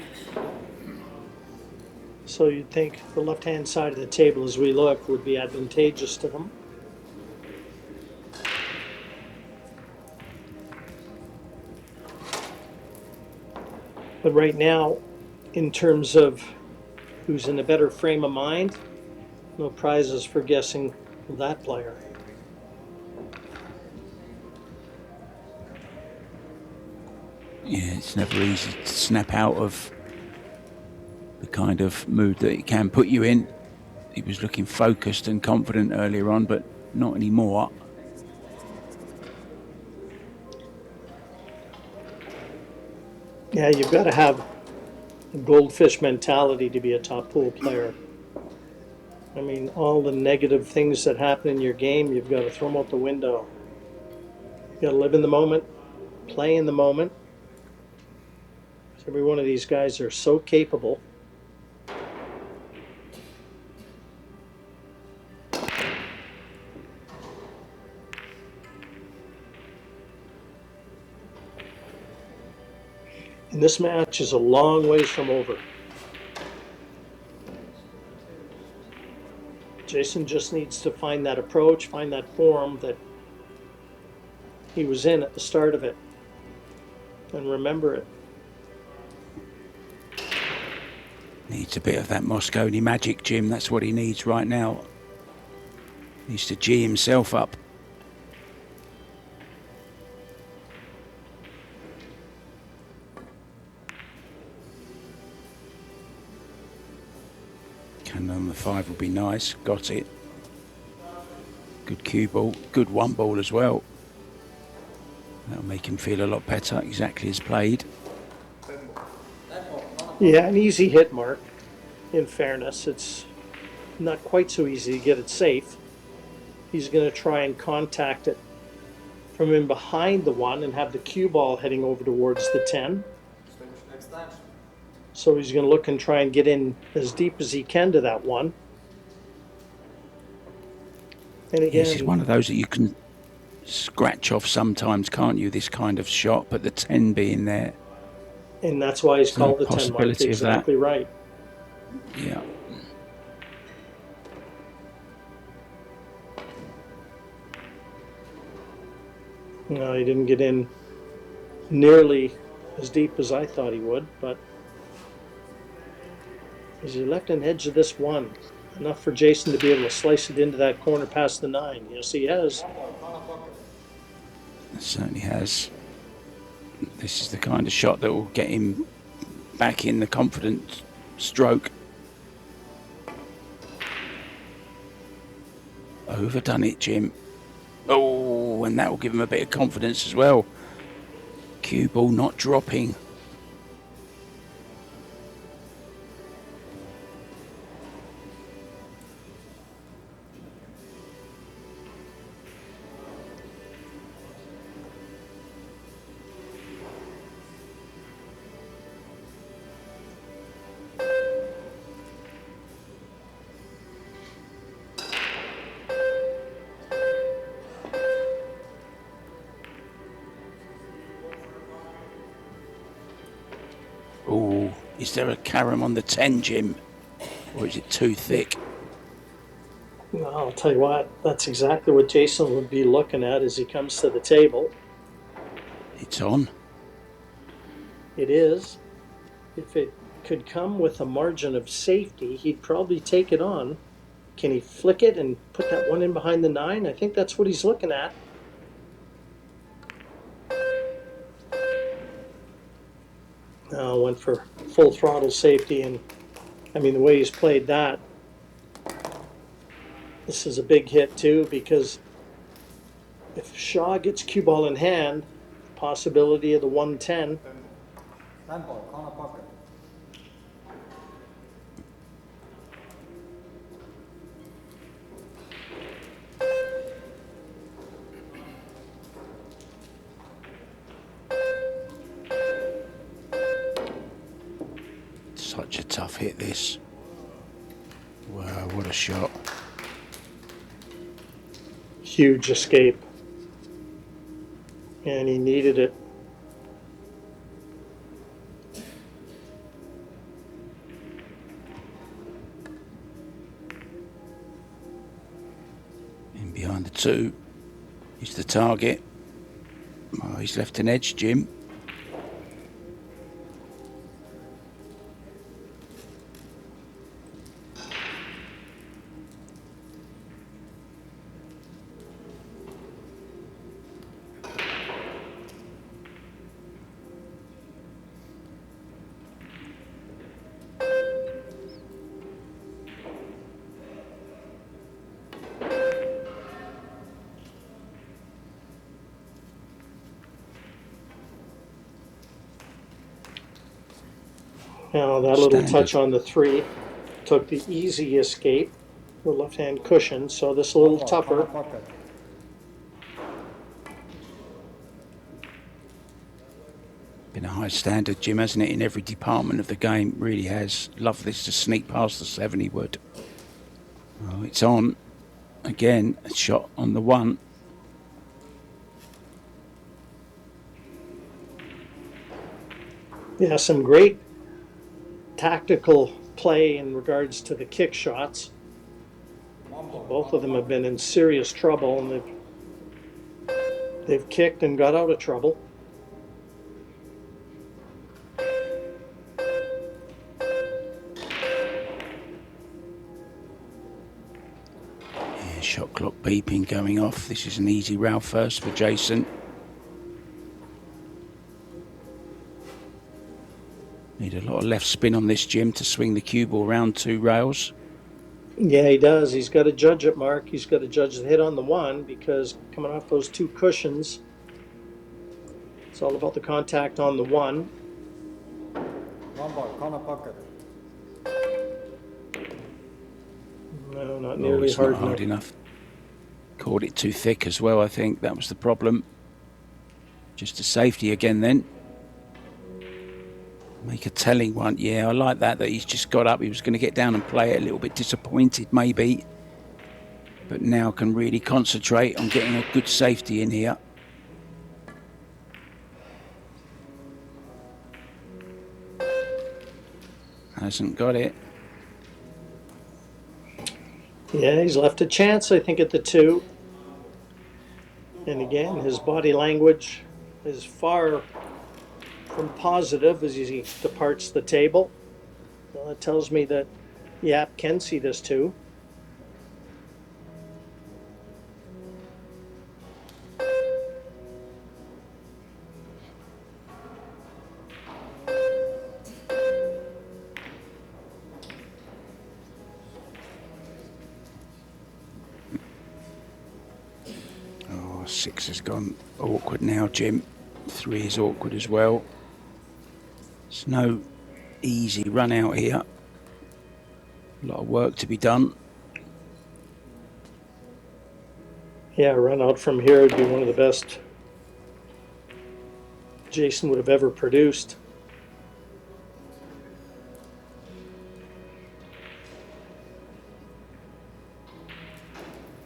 Speaker 2: So you'd think the left-hand side of the table as we look would be advantageous to them. But right now, in terms of who's in a better frame of mind, no prizes for guessing that player.
Speaker 1: Yeah, it's never easy to snap out of the kind of mood that it can put you in. He was looking focused and confident earlier on, but not anymore.
Speaker 2: Yeah, you've got to have a goldfish mentality to be a top pool player. I mean, all the negative things that happen in your game, you've got to throw them out the window. You've got to live in the moment, play in the moment. Every one of these guys are so capable. And this match is a long ways from over. Jason just needs to find that approach, find that form that he was in at the start of it, and remember it.
Speaker 1: Needs a bit of that Moscone magic, Jim. That's what he needs right now. Needs to G himself up. Cannon on the 5 would be nice. Got it. Good cue ball. Good 1 ball as well. That'll make him feel a lot better. Exactly as played.
Speaker 2: Yeah, an easy hit, Mark. In fairness, it's not quite so easy to get it safe. He's going to try and contact it from in behind the 1 and have the cue ball heading over towards the 10. So he's going to look and try and get in as deep as he can to that 1. And again,
Speaker 1: This is one of those that you can scratch off sometimes, can't you? This kind of shot, but the 10 being there.
Speaker 2: And that's why he's called the 10 mark.
Speaker 1: Possibility of that.
Speaker 2: Exactly right.
Speaker 1: Yeah.
Speaker 2: No, he didn't get in nearly as deep as I thought he would, but as he left an edge of this 1, enough for Jason to be able to slice it into that corner past the 9. Yes, he has.
Speaker 1: It certainly has. This is the kind of shot that will get him back in the confident stroke. Overdone it, Jim. Oh, and that will give him a bit of confidence as well. Cue ball not dropping. Oh, is there a carom on the 10, Jim? Or is it too thick?
Speaker 2: Well, I'll tell you what, that's exactly what Jason would be looking at as he comes to the table.
Speaker 1: It's on.
Speaker 2: It is. If it could come with a margin of safety, he'd probably take it on. Can he flick it and put that one in behind the 9? I think that's what he's looking at. No, went for full throttle safety, and I mean, the way he's played that, this is a big hit too, because if Shaw gets cue ball in hand, possibility of the 110.
Speaker 3: 10 ball, corner pocket.
Speaker 1: Such a tough hit, this. Wow, what a shot.
Speaker 2: Huge escape. And he needed it.
Speaker 1: In behind the 2 is the target. Oh, he's left an edge, Jim.
Speaker 2: Now that little
Speaker 1: Standard.
Speaker 2: touch on the 3 took the easy escape, the left-hand cushion, so this a little
Speaker 3: Corner
Speaker 2: tougher.
Speaker 3: pocket.
Speaker 1: Been a high standard, Jim, hasn't it, in every department of the game? Really has. Love this to sneak past the 7, he would. Oh, it's on. Again, a shot on the 1.
Speaker 2: Yeah, some great tactical play in regards to the kick shots. Both of them have been in serious trouble, and they've kicked and got out of trouble.
Speaker 1: Yeah, shot clock beeping going off. This is an easy rail first for Jason. Need a lot of left spin on this, Jim, to swing the cue ball around 2 rails.
Speaker 2: Yeah, he does. He's got to judge it, Mark. He's got to judge the hit on the 1, because coming off those 2 cushions, it's all about the contact on the 1.
Speaker 3: 1 ball, corner pocket.
Speaker 2: No, not
Speaker 1: Oh,
Speaker 2: nearly
Speaker 1: it's
Speaker 2: hard
Speaker 1: not hard
Speaker 2: enough.
Speaker 1: enough. Caught it too thick as well, I think. That was the problem. Just a safety again then. Make a telling one. Yeah, I like that he's just got up. He was going to get down and play it, a little bit disappointed maybe. But now can really concentrate on getting a good safety in here. Hasn't got it.
Speaker 2: Yeah, he's left a chance, I think, at the 2. And again, his body language is far from positive as he departs the table. Well, it tells me that Yapp can see this too.
Speaker 1: Oh, 6 has gone awkward now, Jim. 3 is awkward as well. There's no easy run out here. A lot of work to be done.
Speaker 2: Yeah, a run out from here would be one of the best Jason would have ever produced.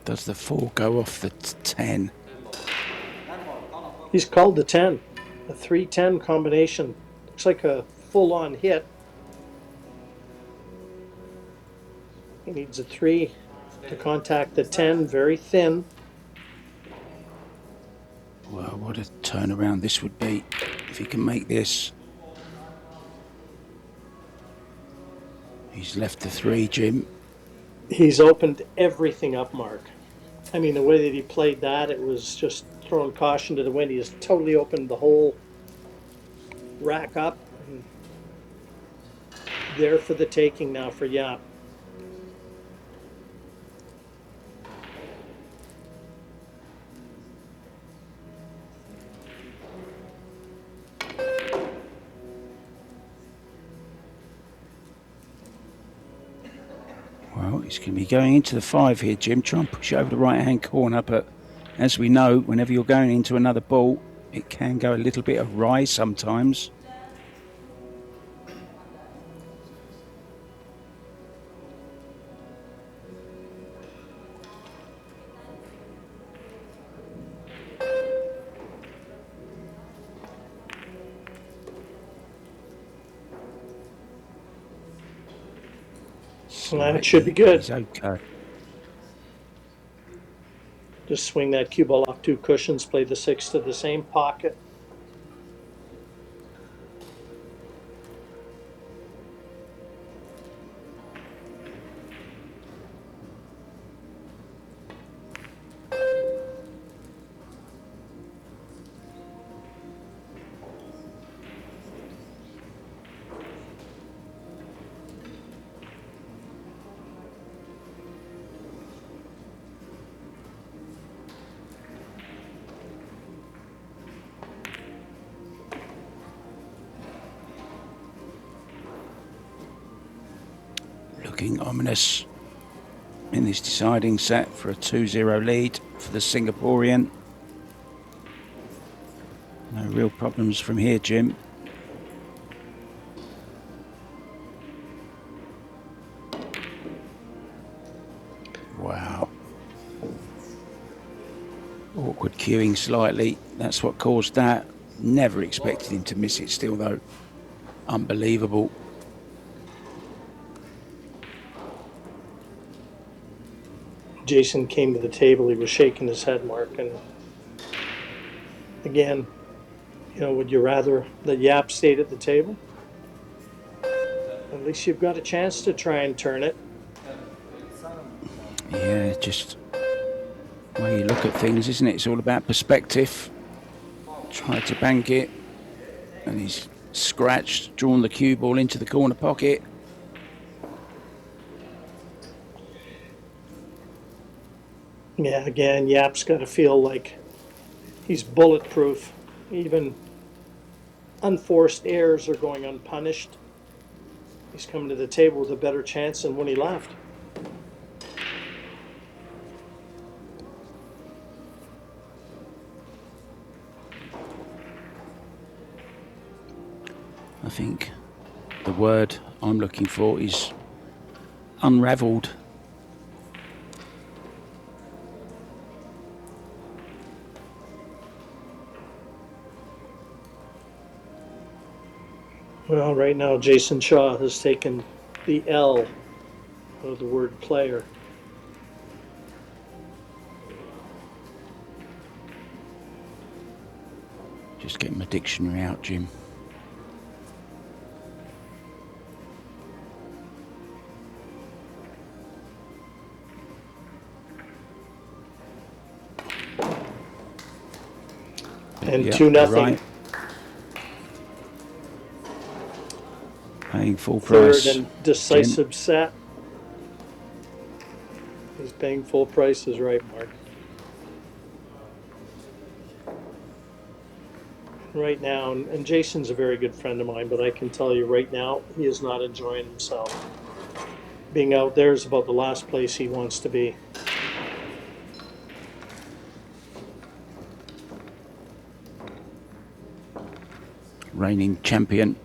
Speaker 1: Does the 4 go off the 10?
Speaker 2: He's called the 10, a 3-10 combination. Looks like a full-on hit. He needs a 3 to contact the 10, very thin.
Speaker 1: Well, what a turnaround this would be if he can make this. He's left the 3, Jim.
Speaker 2: He's opened everything up, Mark. I mean, the way that he played that, it was just throwing caution to the wind. He has totally opened the whole rack up. And there for the taking now for Yapp.
Speaker 1: Well, he's going to be going into the 5 here, Jim. Try and push it over the right-hand corner, but as we know, whenever you're going into another ball, it can go a little bit awry sometimes.
Speaker 2: That should be good.
Speaker 1: He's okay.
Speaker 2: Just swing that cue ball off 2 cushions, play the 6 to the same pocket.
Speaker 1: Looking ominous in this deciding set for a 2-0 lead for the Singaporean. No real problems from here, Jim. Wow. Awkward cueing slightly. That's what caused that. Never expected him to miss it still, though. Unbelievable.
Speaker 2: Jason came to the table. He was shaking his head, Mark. And again, you know, would you rather that Yapp stayed at the table? At least you've got a chance to try and turn it.
Speaker 1: Yeah, just the way you look at things, isn't it? It's all about perspective. Tried to bank it, and he's scratched, drawn the cue ball into the corner pocket.
Speaker 2: Yeah, again, Yapp's got to feel like he's bulletproof. Even unforced errors are going unpunished. He's coming to the table with a better chance than when he left.
Speaker 1: I think the word I'm looking for is unravelled.
Speaker 2: Well, right now, Jason Shaw has taken the L of the word player.
Speaker 1: Just get my dictionary out, Jim.
Speaker 2: And
Speaker 1: Yep,
Speaker 2: 2-0.
Speaker 1: right. Paying full
Speaker 2: Third
Speaker 1: price.
Speaker 2: and decisive set. He's paying full price is right, Mark. Right now, and Jason's a very good friend of mine, but I can tell you right now, he is not enjoying himself. Being out there is about the last place he wants to be.
Speaker 1: Reigning champion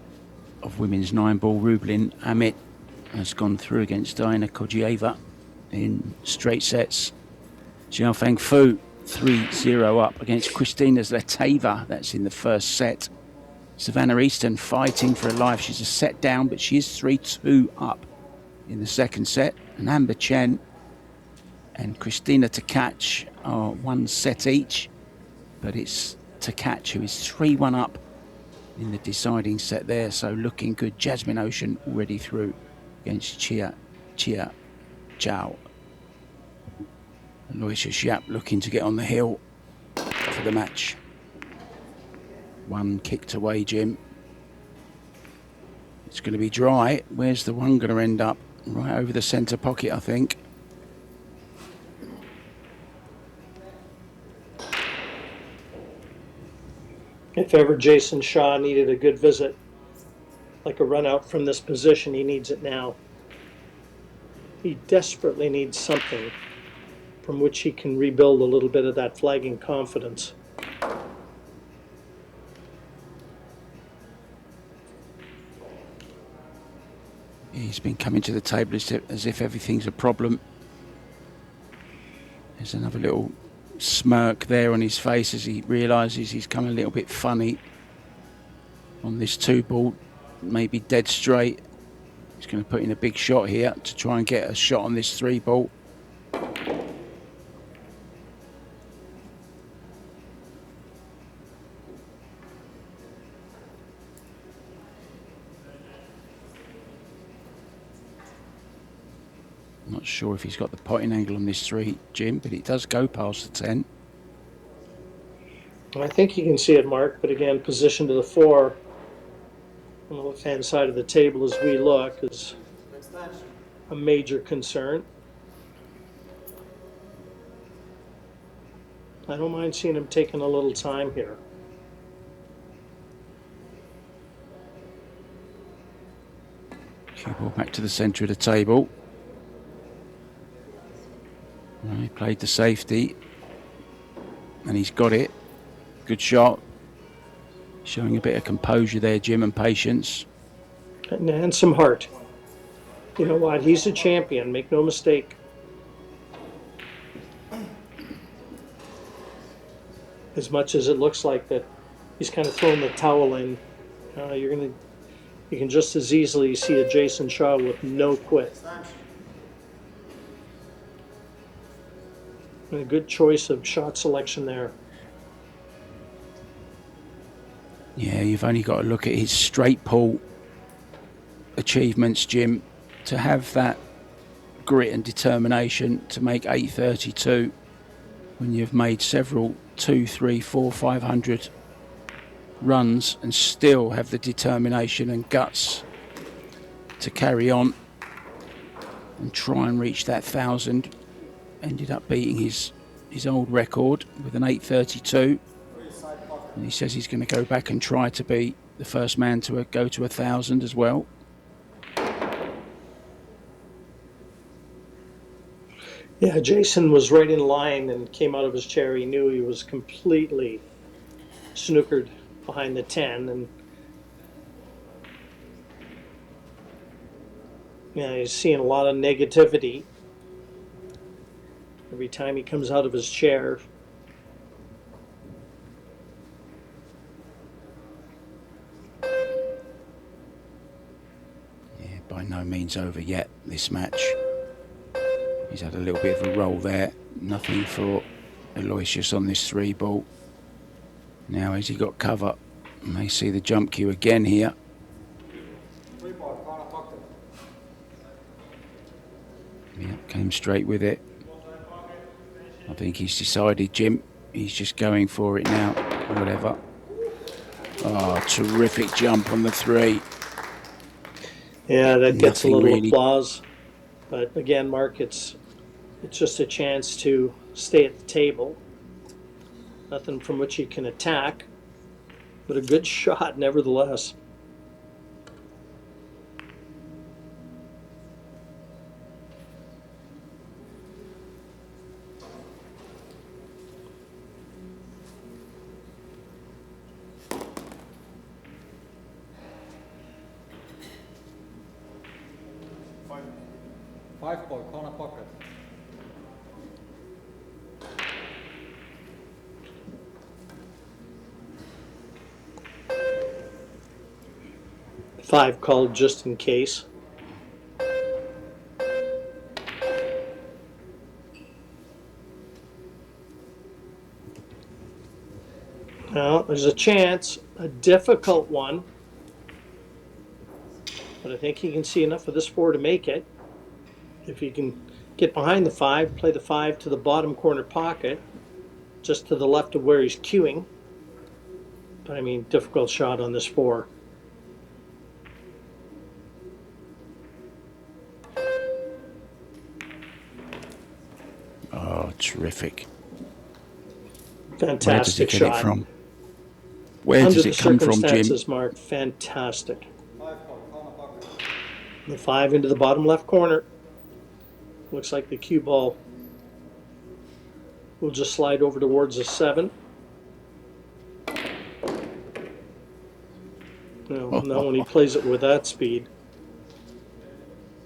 Speaker 1: of women's 9-ball, Rublin Amit, has gone through against Diana Kojieva in straight sets. Xiaofeng Fu 3-0 up against Christina Zleteva. That's in the first set. Savannah Easton fighting for her life. She's a set down, but she is 3-2 up in the second set. And Amber Chen and Christina Tkach are 1 set each, but it's Tkach who is 3-1 up in the deciding set there. So looking good. Jasmine Ocean already through against Chia Chao. Aloysius Yapp looking to get on the hill for the match. 1 kicked away, Jim. It's going to be dry. Where's the one going to end up? Right over the centre pocket, I think.
Speaker 2: If ever Jason Shaw needed a good visit, like a run out from this position, he needs it now. He desperately needs something from which he can rebuild a little bit of that flagging confidence.
Speaker 1: He's been coming to the table as if everything's a problem. There's another little smirk there on his face as he realises he's come a little bit funny on this 2-ball, maybe dead straight. He's going to put in a big shot here to try and get a shot on this 3-ball. Not sure if he's got the potting angle on this 3, Jim, but it does go past the 10.
Speaker 2: I think you can see it, Mark, but again, position to the 4 on the left-hand side of the table as we look is a major concern. I don't mind seeing him taking a little time here.
Speaker 1: Cue ball back to the centre of the table. He played the safety and he's got it. Good shot. Showing a bit of composure there, Jim, and patience.
Speaker 2: And some heart. You know what? He's a champion, make no mistake. As much as it looks like that he's kind of thrown the towel in, you can just as easily see a Jason Shaw with no quit. And a good choice of shot selection there.
Speaker 1: Yeah, you've only got to look at his straight pull achievements, Jim, to have that grit and determination to make 832 when you've made several 2, 3, 4, 500 runs and still have the determination and guts to carry on and try and reach that 1,000. Ended up beating his old record with an 832, and he says he's going to go back and try to be the first man to go to 1,000 as well.
Speaker 2: Yeah, Jason was right in line and came out of his chair. He knew he was completely snookered behind the 10, and yeah, he's seeing a lot of negativity every time he comes out of his chair.
Speaker 1: Yeah, by no means over yet, this match. He's had a little bit of a roll there. Nothing for Aloysius on this 3-ball. Now has he got cover? May see the jump cue again here. Yeah, came straight with it. I think he's decided, Jim. He's just going for it now. Whatever. Oh, terrific jump on the 3.
Speaker 2: Yeah, that gets a
Speaker 1: Nothing
Speaker 2: little
Speaker 1: really.
Speaker 2: applause. But again, Mark, it's just a chance to stay at the table. Nothing from which he can attack, but a good shot nevertheless.
Speaker 3: Five ball, corner pocket.
Speaker 2: 5 called just in case. Well, there's a chance, a difficult one, but I think he can see enough of this 4 to make it. If he can get behind the 5, play the 5 to the bottom corner pocket, just to the left of where he's queuing. But I mean, difficult shot on this 4.
Speaker 1: Oh, terrific.
Speaker 2: Fantastic
Speaker 1: Where does he get
Speaker 2: shot.
Speaker 1: it from? Where
Speaker 2: Under
Speaker 1: does
Speaker 2: the
Speaker 1: it come from, Jim?
Speaker 2: circumstances, Mark, fantastic.
Speaker 3: 5 ball, corner pocket.
Speaker 2: The 5 into the bottom left corner. Looks like the cue ball will just slide over towards the 7. No, not when he plays it with that speed.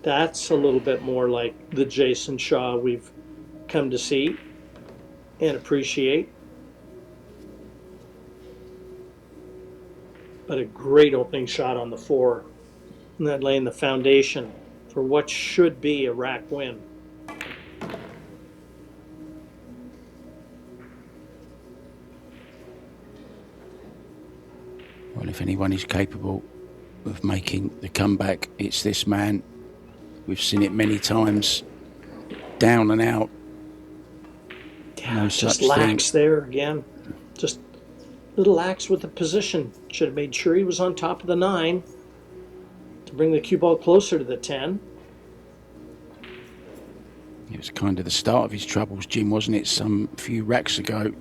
Speaker 2: That's a little bit more like the Jason Shaw we've come to see and appreciate. But a great opening shot on the 4. And that laying the foundation for what should be a rack win.
Speaker 1: Well, if anyone is capable of making the comeback, it's this man. We've seen it many times. Down and out.
Speaker 2: Yeah,
Speaker 1: No
Speaker 2: just
Speaker 1: such
Speaker 2: lax
Speaker 1: thing.
Speaker 2: there again. Just a little lax with the position. Should have made sure he was on top of the 9 to bring the cue ball closer to the 10.
Speaker 1: It was kind of the start of his troubles, Jim, wasn't it? Some few racks ago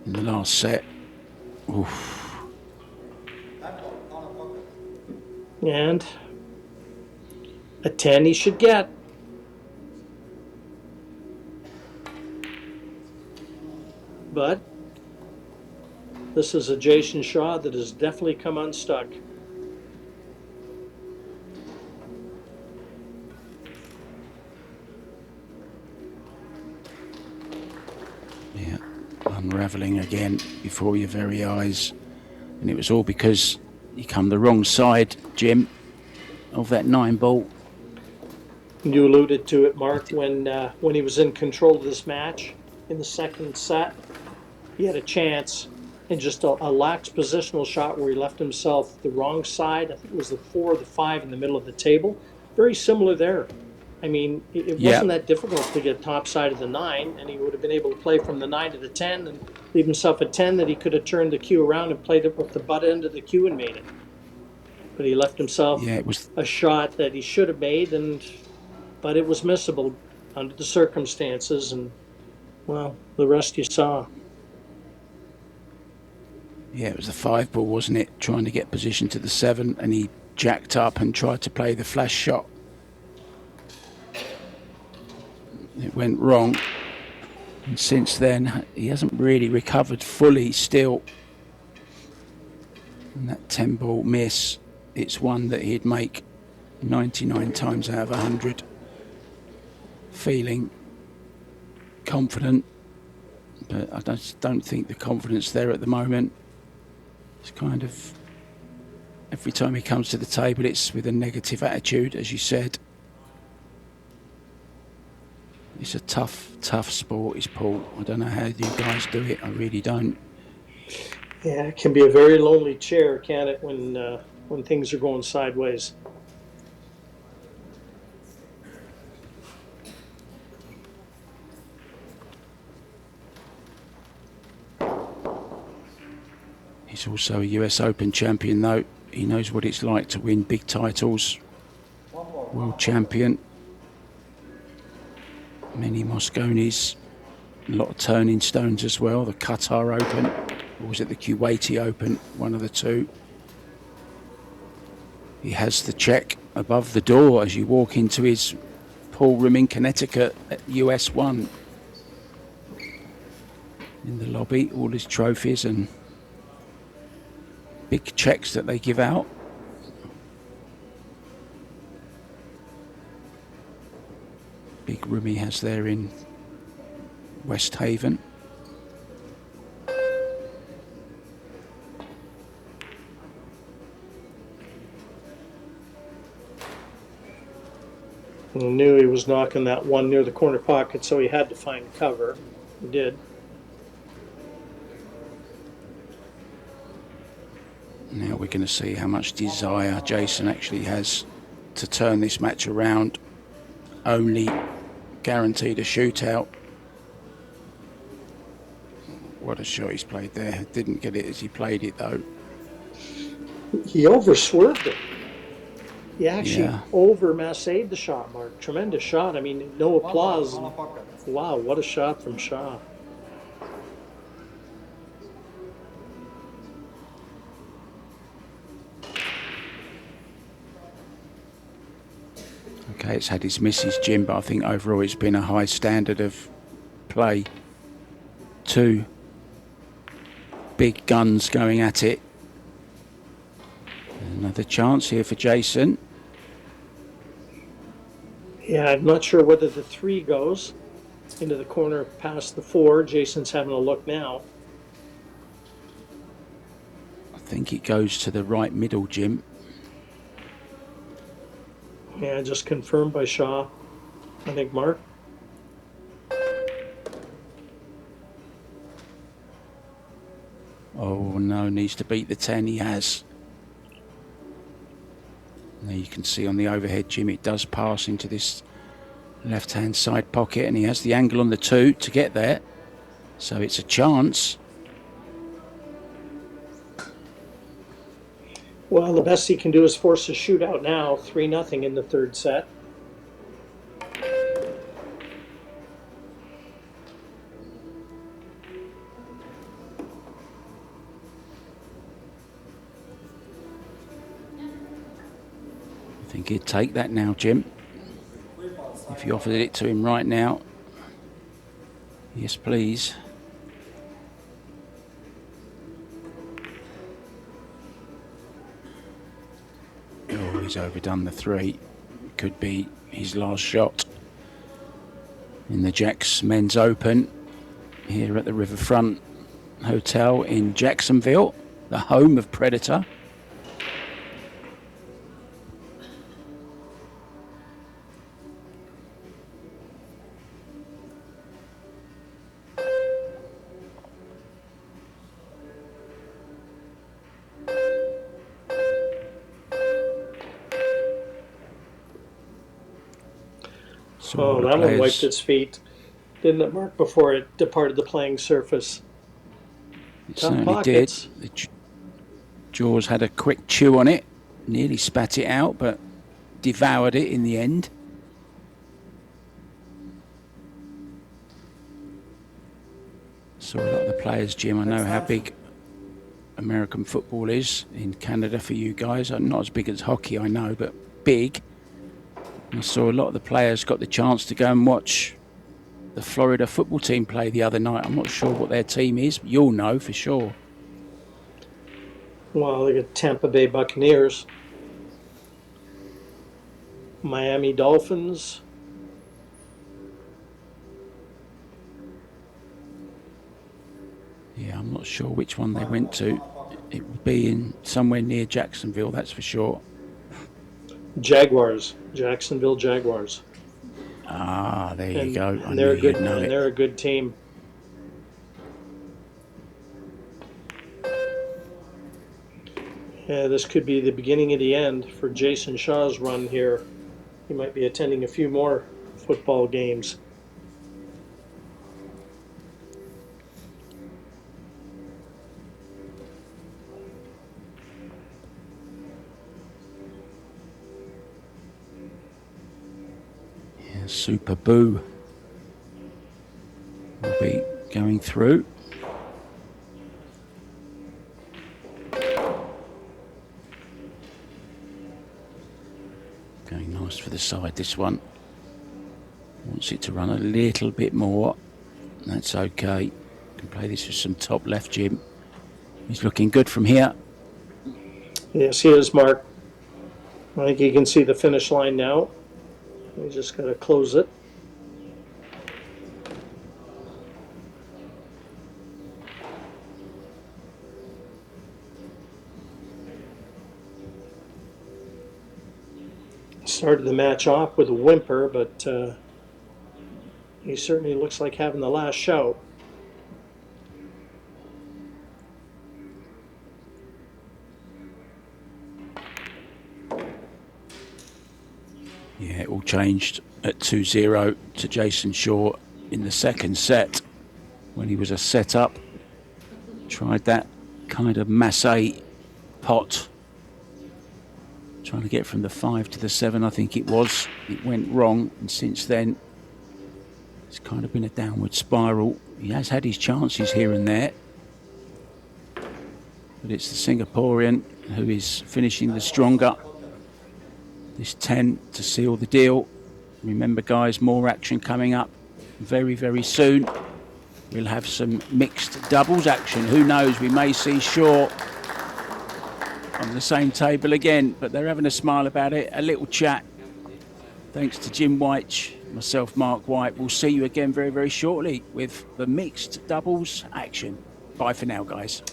Speaker 1: in the last set. Oof.
Speaker 3: 10 ball, corner pocket.
Speaker 2: And a 10 he should get. But this is a Jason Shaw that has definitely come unstuck.
Speaker 1: Yeah, unravelling again before your very eyes. And it was all because he come the wrong side, Jim, of that 9 ball.
Speaker 2: You alluded to it, Mark, when he was in control of this match in the second set. He had a chance and just a lax positional shot where he left himself the wrong side. I think it was the 4 or the 5 in the middle of the table. Very similar there. I mean, it wasn't that difficult to get top side of the 9, and he would have been able to play from the 9 to the 10 and leave himself a 10 that he could have turned the cue around and played it with the butt end of the cue and made it. But he left himself a shot that he should have made, but it was missable under the circumstances, and, well, the rest you saw.
Speaker 1: Yeah, it was the 5 ball, wasn't it? Trying to get position to the 7, and he jacked up and tried to play the flash shot. It went wrong, and since then he hasn't really recovered fully still. And that 10 ball miss, it's one that he'd make 99 times out of 100. Feeling confident, but I don't think the confidence there at the moment. It's kind of every time he comes to the table it's with a negative attitude, as you said. It's a tough sport, is pool. I don't know how you guys do it. I really don't.
Speaker 2: Yeah, it can be a very lonely chair, can't it, when things are going sideways.
Speaker 1: He's also a US Open champion, though. He knows what it's like to win big titles. World champion. Many Mosconis. A lot of turning stones as well. The Qatar Open, or was it the Kuwaiti Open? One of the two. He has the check above the door as you walk into his pool room in Connecticut at US 1. In the lobby, all his trophies and big checks that they give out. Big room he has there in West Haven.
Speaker 2: He knew he was knocking that one near the corner pocket, so he had to find cover. He did.
Speaker 1: Now we're going to see how much desire Jason actually has to turn this match around. Only guaranteed a shootout. What a shot he's played there. Didn't get it as he played it though.
Speaker 2: He over-swerved it. He actually
Speaker 1: Yeah.
Speaker 2: over-massaged the shot, Mark. Tremendous shot. I mean, no applause.
Speaker 3: On a pocket.
Speaker 2: Wow, what a shot from Shaw.
Speaker 1: Okay, it's had his misses, Jim, but I think overall it's been a high standard of play. Two big guns going at it. Another chance here for Jason.
Speaker 2: Yeah, I'm not sure whether the 3 goes into the corner past the 4. Jason's having a look now.
Speaker 1: I think it goes to the right middle, Jim.
Speaker 2: Yeah, just confirmed by Shaw. I think, Mark.
Speaker 1: Oh no, needs to beat the 10. He has. Now you can see on the overhead, Jim, it does pass into this left-hand side pocket, and he has the angle on the 2 to get there. So it's a chance.
Speaker 2: Well, the best he can do is force a shootout now. 3-0 in the 3rd set.
Speaker 1: I think he'd take that now, Jim. If you offered it to him right now. Yes, please. Oh, he's overdone the 3. Could be his last shot in the Jacks Men's Open here at the Riverfront Hotel in Jacksonville, the home of Predator.
Speaker 2: Oh, that one wiped its feet. Didn't it, Mark, before it departed the playing surface?
Speaker 1: It
Speaker 2: Tough
Speaker 1: certainly
Speaker 2: pockets.
Speaker 1: did. The jaws had a quick chew on it, nearly spat it out, but devoured it in the end. Saw a lot of the players, Jim. I know how big American football is in Canada for you guys. Not as big as hockey, I know, but big. I saw a lot of the players got the chance to go and watch the Florida football team play the other night. I'm not sure what their team is, but you'll know for sure.
Speaker 2: Well, they got Tampa Bay Buccaneers, Miami Dolphins.
Speaker 1: Yeah, I'm not sure which one they went to. It would be in somewhere near Jacksonville, that's for sure.
Speaker 2: Jaguars, Jacksonville Jaguars.
Speaker 1: Ah, there you go.
Speaker 2: And they're a good team. Yeah, this could be the beginning of the end for Jason Shaw's run here. He might be attending a few more football games.
Speaker 1: Super Boo will be going through. Going nice for the side, this one. Wants it to run a little bit more. That's okay. Can play this with some top left, Jim. He's looking good from here.
Speaker 2: Yes, he is, Mark. I think you can see the finish line now. We just got to close it. Started the match off with a whimper, but he certainly looks like having the last shout.
Speaker 1: Yeah, it all changed at 2-0 to Jason Shaw in the second set when he was a set up. Tried that kind of masse pot, trying to get from the 5 to the 7, I think it was. It went wrong, and since then it's kind of been a downward spiral. He has had his chances here and there, but it's the Singaporean who is finishing the stronger. This 10 to seal the deal. Remember, guys, more action coming up very, very soon. We'll have some mixed doubles action. Who knows? We may see Shaw on the same table again, but they're having a smile about it. A little chat. Thanks to Jim White, myself, Mark White. We'll see you again very, very shortly with the mixed doubles action. Bye for now, guys.